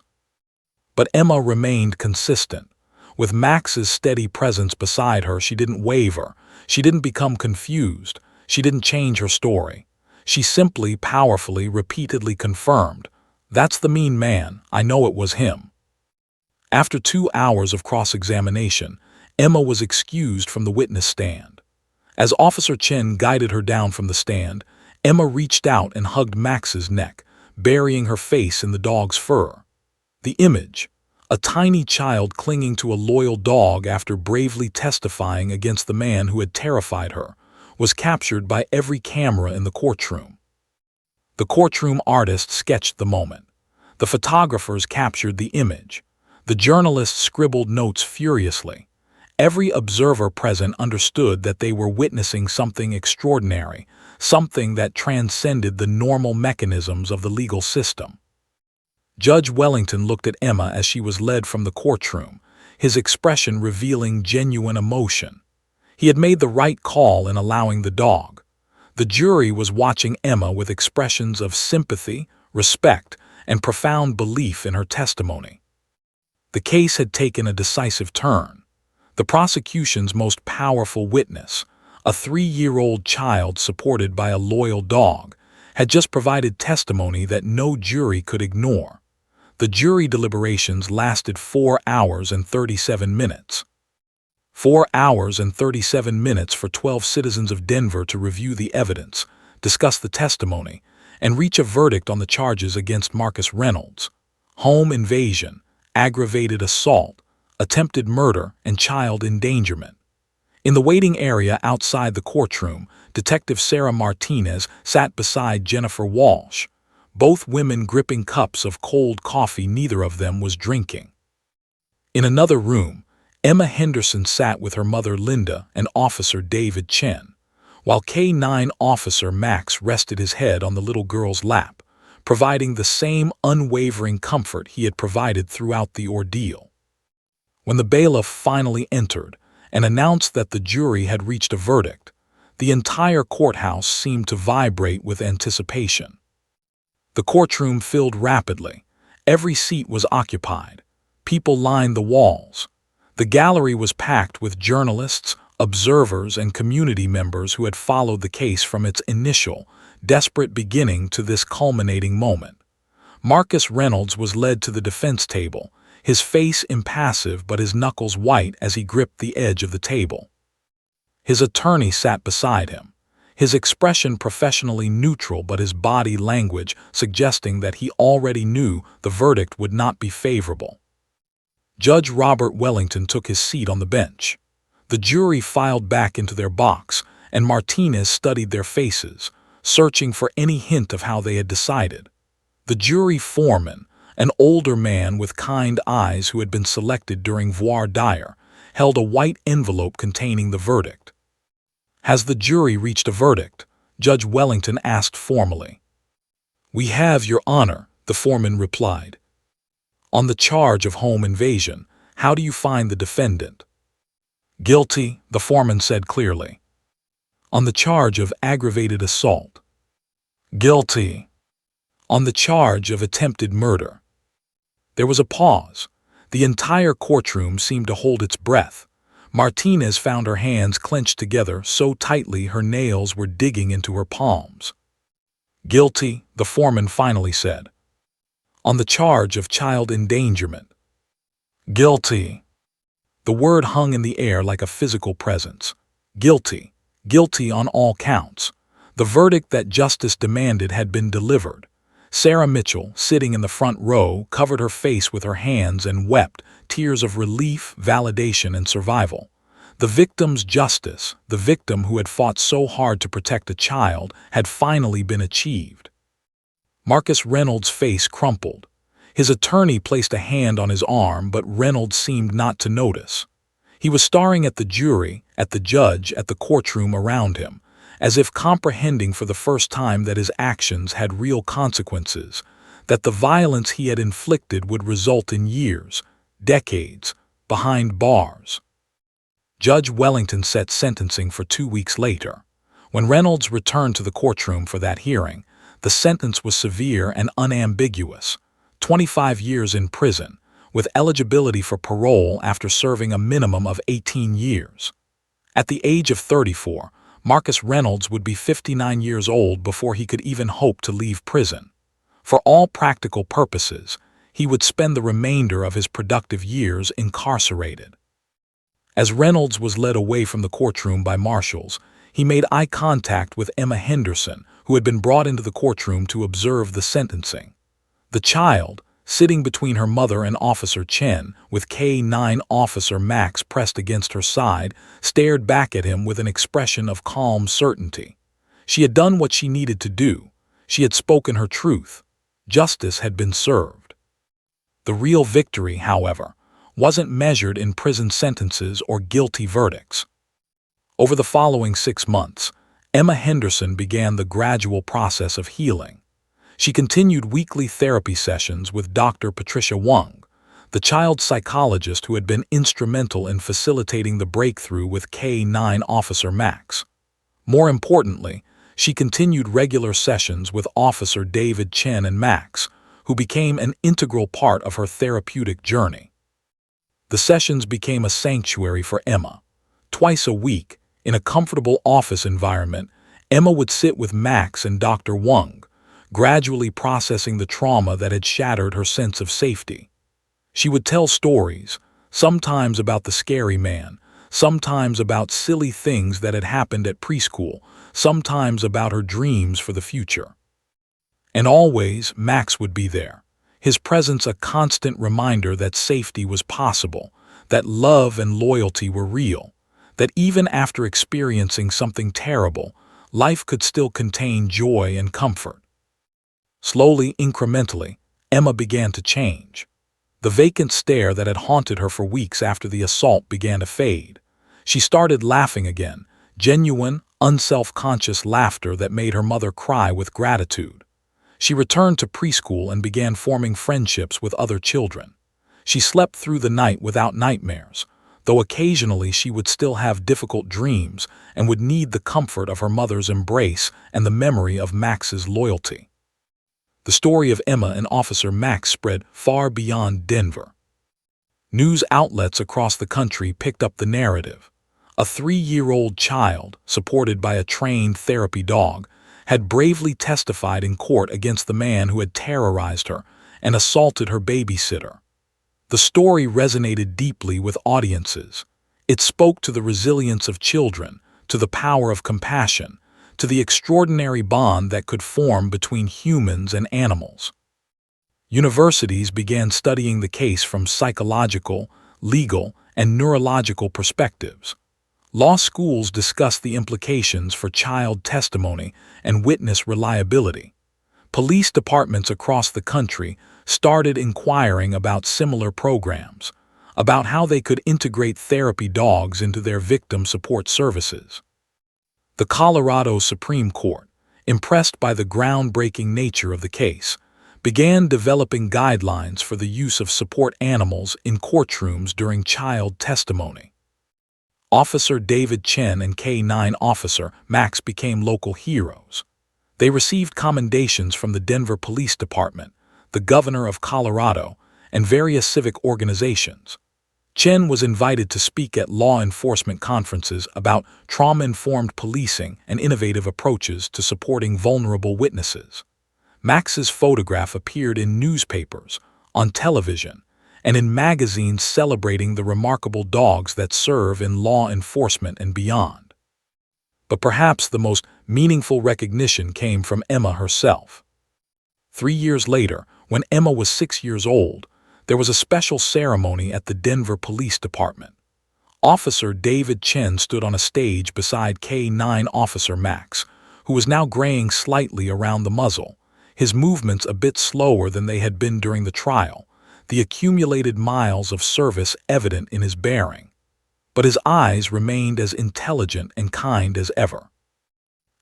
But Emma remained consistent. With Max's steady presence beside her, she didn't waver. She didn't become confused. She didn't change her story. She simply, powerfully, repeatedly confirmed, "That's the mean man. I know it was him." After 2 hours of cross-examination, Emma was excused from the witness stand. As Officer Chen guided her down from the stand, Emma reached out and hugged Max's neck, burying her face in the dog's fur. The image, a tiny child clinging to a loyal dog after bravely testifying against the man who had terrified her, was captured by every camera in the courtroom. The courtroom artist sketched the moment. The photographers captured the image. The journalists scribbled notes furiously. Every observer present understood that they were witnessing something extraordinary, something that transcended the normal mechanisms of the legal system. Judge Wellington looked at Emma as she was led from the courtroom, his expression revealing genuine emotion. He had made the right call in allowing the dog. The jury was watching Emma with expressions of sympathy, respect, and profound belief in her testimony. The case had taken a decisive turn. The prosecution's most powerful witness, a 3-year-old child supported by a loyal dog, had just provided testimony that no jury could ignore. The jury deliberations lasted 4 hours and 37 minutes. 4 hours and 37 minutes for 12 citizens of Denver to review the evidence, discuss the testimony, and reach a verdict on the charges against Marcus Reynolds: home invasion, aggravated assault, attempted murder, and child endangerment. In the waiting area outside the courtroom, Detective Sarah Martinez sat beside Jennifer Walsh, both women gripping cups of cold coffee neither of them was drinking. In another room, Emma Henderson sat with her mother Linda and Officer David Chen, while K-9 Officer Max rested his head on the little girl's lap, providing the same unwavering comfort he had provided throughout the ordeal. When the bailiff finally entered and announced that the jury had reached a verdict, the entire courthouse seemed to vibrate with anticipation. The courtroom filled rapidly. Every seat was occupied. People lined the walls. The gallery was packed with journalists, observers, and community members who had followed the case from its initial, desperate beginning to this culminating moment. Marcus Reynolds was led to the defense table, his face impassive but his knuckles white as he gripped the edge of the table. His attorney sat beside him, his expression professionally neutral but his body language suggesting that he already knew the verdict would not be favorable. Judge Robert Wellington took his seat on the bench. The jury filed back into their box, and Martinez studied their faces, searching for any hint of how they had decided. The jury foreman, an older man with kind eyes who had been selected during voir dire, held a white envelope containing the verdict. "Has the jury reached a verdict?" Judge Wellington asked formally. "We have, Your Honor," the foreman replied. "On the charge of home invasion, how do you find the defendant?" "Guilty," the foreman said clearly. "On the charge of aggravated assault?" "Guilty." "On the charge of attempted murder?" There was a pause. The entire courtroom seemed to hold its breath. Martinez found her hands clenched together so tightly her nails were digging into her palms. "Guilty," the foreman finally said. "On the charge of child endangerment?" "Guilty." The word hung in the air like a physical presence. Guilty. Guilty on all counts. The verdict that justice demanded had been delivered. Sarah Mitchell, sitting in the front row, covered her face with her hands and wept, tears of relief, validation, and survival. The victim's justice, the victim who had fought so hard to protect a child, had finally been achieved. Marcus Reynolds' face crumpled. His attorney placed a hand on his arm, but Reynolds seemed not to notice. He was staring at the jury, at the judge, at the courtroom around him, as if comprehending for the first time that his actions had real consequences, that the violence he had inflicted would result in years, decades, behind bars. Judge Wellington set sentencing for 2 weeks later. When Reynolds returned to the courtroom for that hearing, the sentence was severe and unambiguous: 25 years in prison, with eligibility for parole after serving a minimum of 18 years. At the age of 34, Marcus Reynolds would be 59 years old before he could even hope to leave prison. For all practical purposes, he would spend the remainder of his productive years incarcerated. As Reynolds was led away from the courtroom by marshals, he made eye contact with Emma Henderson, who had been brought into the courtroom to observe the sentencing. The child, sitting between her mother and Officer Chen, with K-9 Officer Max pressed against her side, stared back at him with an expression of calm certainty. She had done what she needed to do. She had spoken her truth. Justice had been served. The real victory, however, wasn't measured in prison sentences or guilty verdicts. Over the following 6 months, Emma Henderson began the gradual process of healing. She continued weekly therapy sessions with Dr. Patricia Wang, the child psychologist who had been instrumental in facilitating the breakthrough with K-9 Officer Max. More importantly, she continued regular sessions with Officer David Chen and Max, who became an integral part of her therapeutic journey. The sessions became a sanctuary for Emma. Twice a week, in a comfortable office environment, Emma would sit with Max and Dr. Wang, gradually processing the trauma that had shattered her sense of safety. She would tell stories, sometimes about the scary man, sometimes about silly things that had happened at preschool, sometimes about her dreams for the future. And always, Max would be there, his presence a constant reminder that safety was possible, that love and loyalty were real, that even after experiencing something terrible, life could still contain joy and comfort. Slowly, incrementally, Emma began to change. The vacant stare that had haunted her for weeks after the assault began to fade. She started laughing again, genuine, unself-conscious laughter that made her mother cry with gratitude. She returned to preschool and began forming friendships with other children. She slept through the night without nightmares, though occasionally she would still have difficult dreams and would need the comfort of her mother's embrace and the memory of Max's loyalty. The story of Emma and Officer Max spread far beyond Denver. News outlets across the country picked up the narrative. A 3-year-old child, supported by a trained therapy dog, had bravely testified in court against the man who had terrorized her and assaulted her babysitter. The story resonated deeply with audiences. It spoke to the resilience of children, to the power of compassion, to the extraordinary bond that could form between humans and animals. Universities began studying the case from psychological, legal, and neurological perspectives. Law schools discussed the implications for child testimony and witness reliability. Police departments across the country started inquiring about similar programs, about how they could integrate therapy dogs into their victim support services. The Colorado Supreme Court, impressed by the groundbreaking nature of the case, began developing guidelines for the use of support animals in courtrooms during child testimony. Officer David Chen and K-9 Officer Max became local heroes. They received commendations from the Denver Police Department, the governor of Colorado, and various civic organizations. Chen was invited to speak at law enforcement conferences about trauma-informed policing and innovative approaches to supporting vulnerable witnesses. Max's photograph appeared in newspapers, on television, and in magazines celebrating the remarkable dogs that serve in law enforcement and beyond. But perhaps the most meaningful recognition came from Emma herself. 3 years later, when Emma was 6 years old, there was a special ceremony at the Denver Police Department. Officer David Chen stood on a stage beside K-9 Officer Max, who was now graying slightly around the muzzle, his movements a bit slower than they had been during the trial, the accumulated miles of service evident in his bearing. But his eyes remained as intelligent and kind as ever.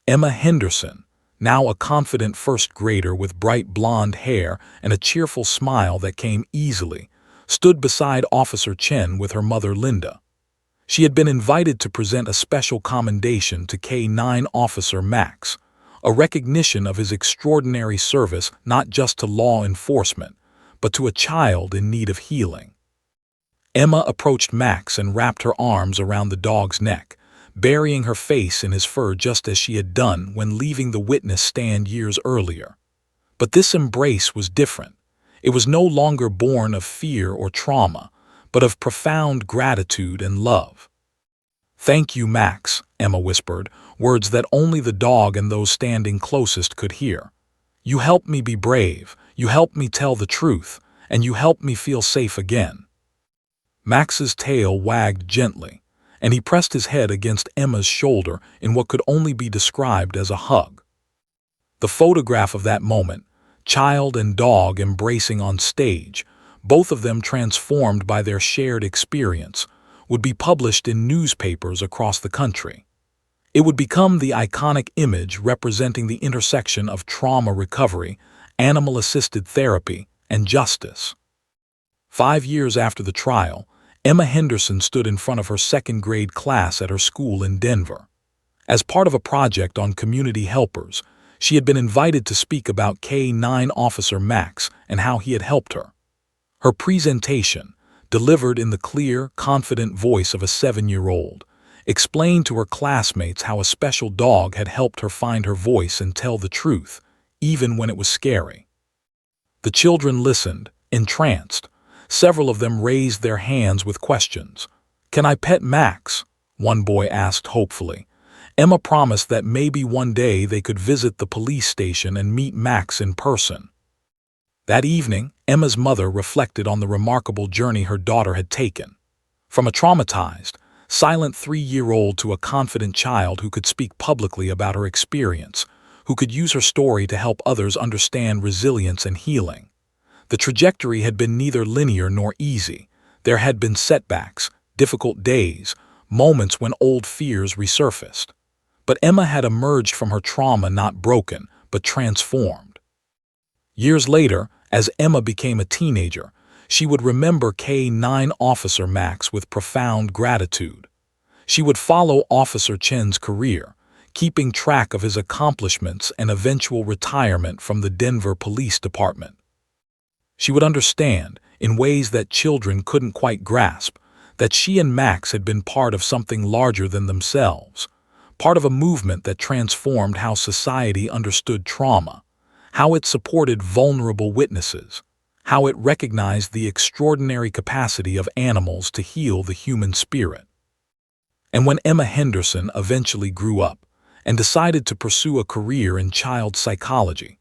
Emma Henderson, now a confident first grader with bright blonde hair and a cheerful smile that came easily, stood beside Officer Chen with her mother Linda. She had been invited to present a special commendation to K-9 Officer Max, a recognition of his extraordinary service not just to law enforcement, but to a child in need of healing. Emma approached Max and wrapped her arms around the dog's neck, burying her face in his fur just as she had done when leaving the witness stand years earlier. But this embrace was different. It was no longer born of fear or trauma, but of profound gratitude and love. "Thank you, Max," Emma whispered, words that only the dog and those standing closest could hear. "You helped me be brave, you helped me tell the truth, and you helped me feel safe again." Max's tail wagged gently, and he pressed his head against Emma's shoulder in what could only be described as a hug. The photograph of that moment, child and dog embracing on stage, both of them transformed by their shared experience, would be published in newspapers across the country. It would become the iconic image representing the intersection of trauma recovery, animal-assisted therapy, and justice. 5 years after the trial, Emma Henderson stood in front of her second-grade class at her school in Denver. As part of a project on community helpers, she had been invited to speak about K-9 Officer Max and how he had helped her. Her presentation, delivered in the clear, confident voice of a 7-year-old, explained to her classmates how a special dog had helped her find her voice and tell the truth, even when it was scary. The children listened, entranced. Several of them raised their hands with questions. "Can I pet Max?" one boy asked hopefully. Emma promised that maybe one day they could visit the police station and meet Max in person. That evening, Emma's mother reflected on the remarkable journey her daughter had taken. From a traumatized, silent 3-year-old to a confident child who could speak publicly about her experience, who could use her story to help others understand resilience and healing. The trajectory had been neither linear nor easy. There had been setbacks, difficult days, moments when old fears resurfaced. But Emma had emerged from her trauma not broken, but transformed. Years later, as Emma became a teenager, she would remember K-9 Officer Max with profound gratitude. She would follow Officer Chen's career, keeping track of his accomplishments and eventual retirement from the Denver Police Department. She would understand, in ways that children couldn't quite grasp, that she and Max had been part of something larger than themselves, part of a movement that transformed how society understood trauma, how it supported vulnerable witnesses, how it recognized the extraordinary capacity of animals to heal the human spirit. And when Emma Henderson eventually grew up and decided to pursue a career in child psychology,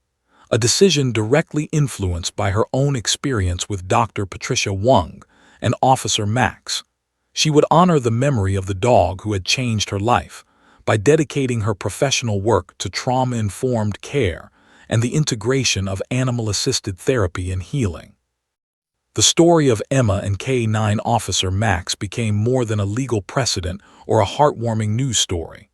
a decision directly influenced by her own experience with Dr. Patricia Wung and Officer Max, she would honor the memory of the dog who had changed her life by dedicating her professional work to trauma-informed care and the integration of animal-assisted therapy and healing. The story of Emma and K-9 Officer Max became more than a legal precedent or a heartwarming news story.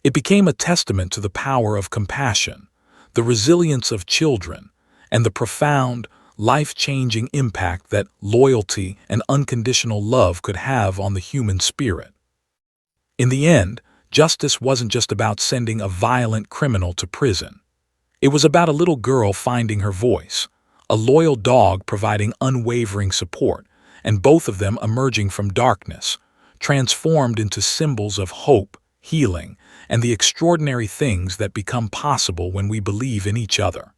It became a testament to the power of compassion, the resilience of children, and the profound, life-changing impact that loyalty and unconditional love could have on the human spirit. In the end, justice wasn't just about sending a violent criminal to prison. It was about a little girl finding her voice, a loyal dog providing unwavering support, and both of them emerging from darkness, transformed into symbols of hope, healing, and the extraordinary things that become possible when we believe in each other.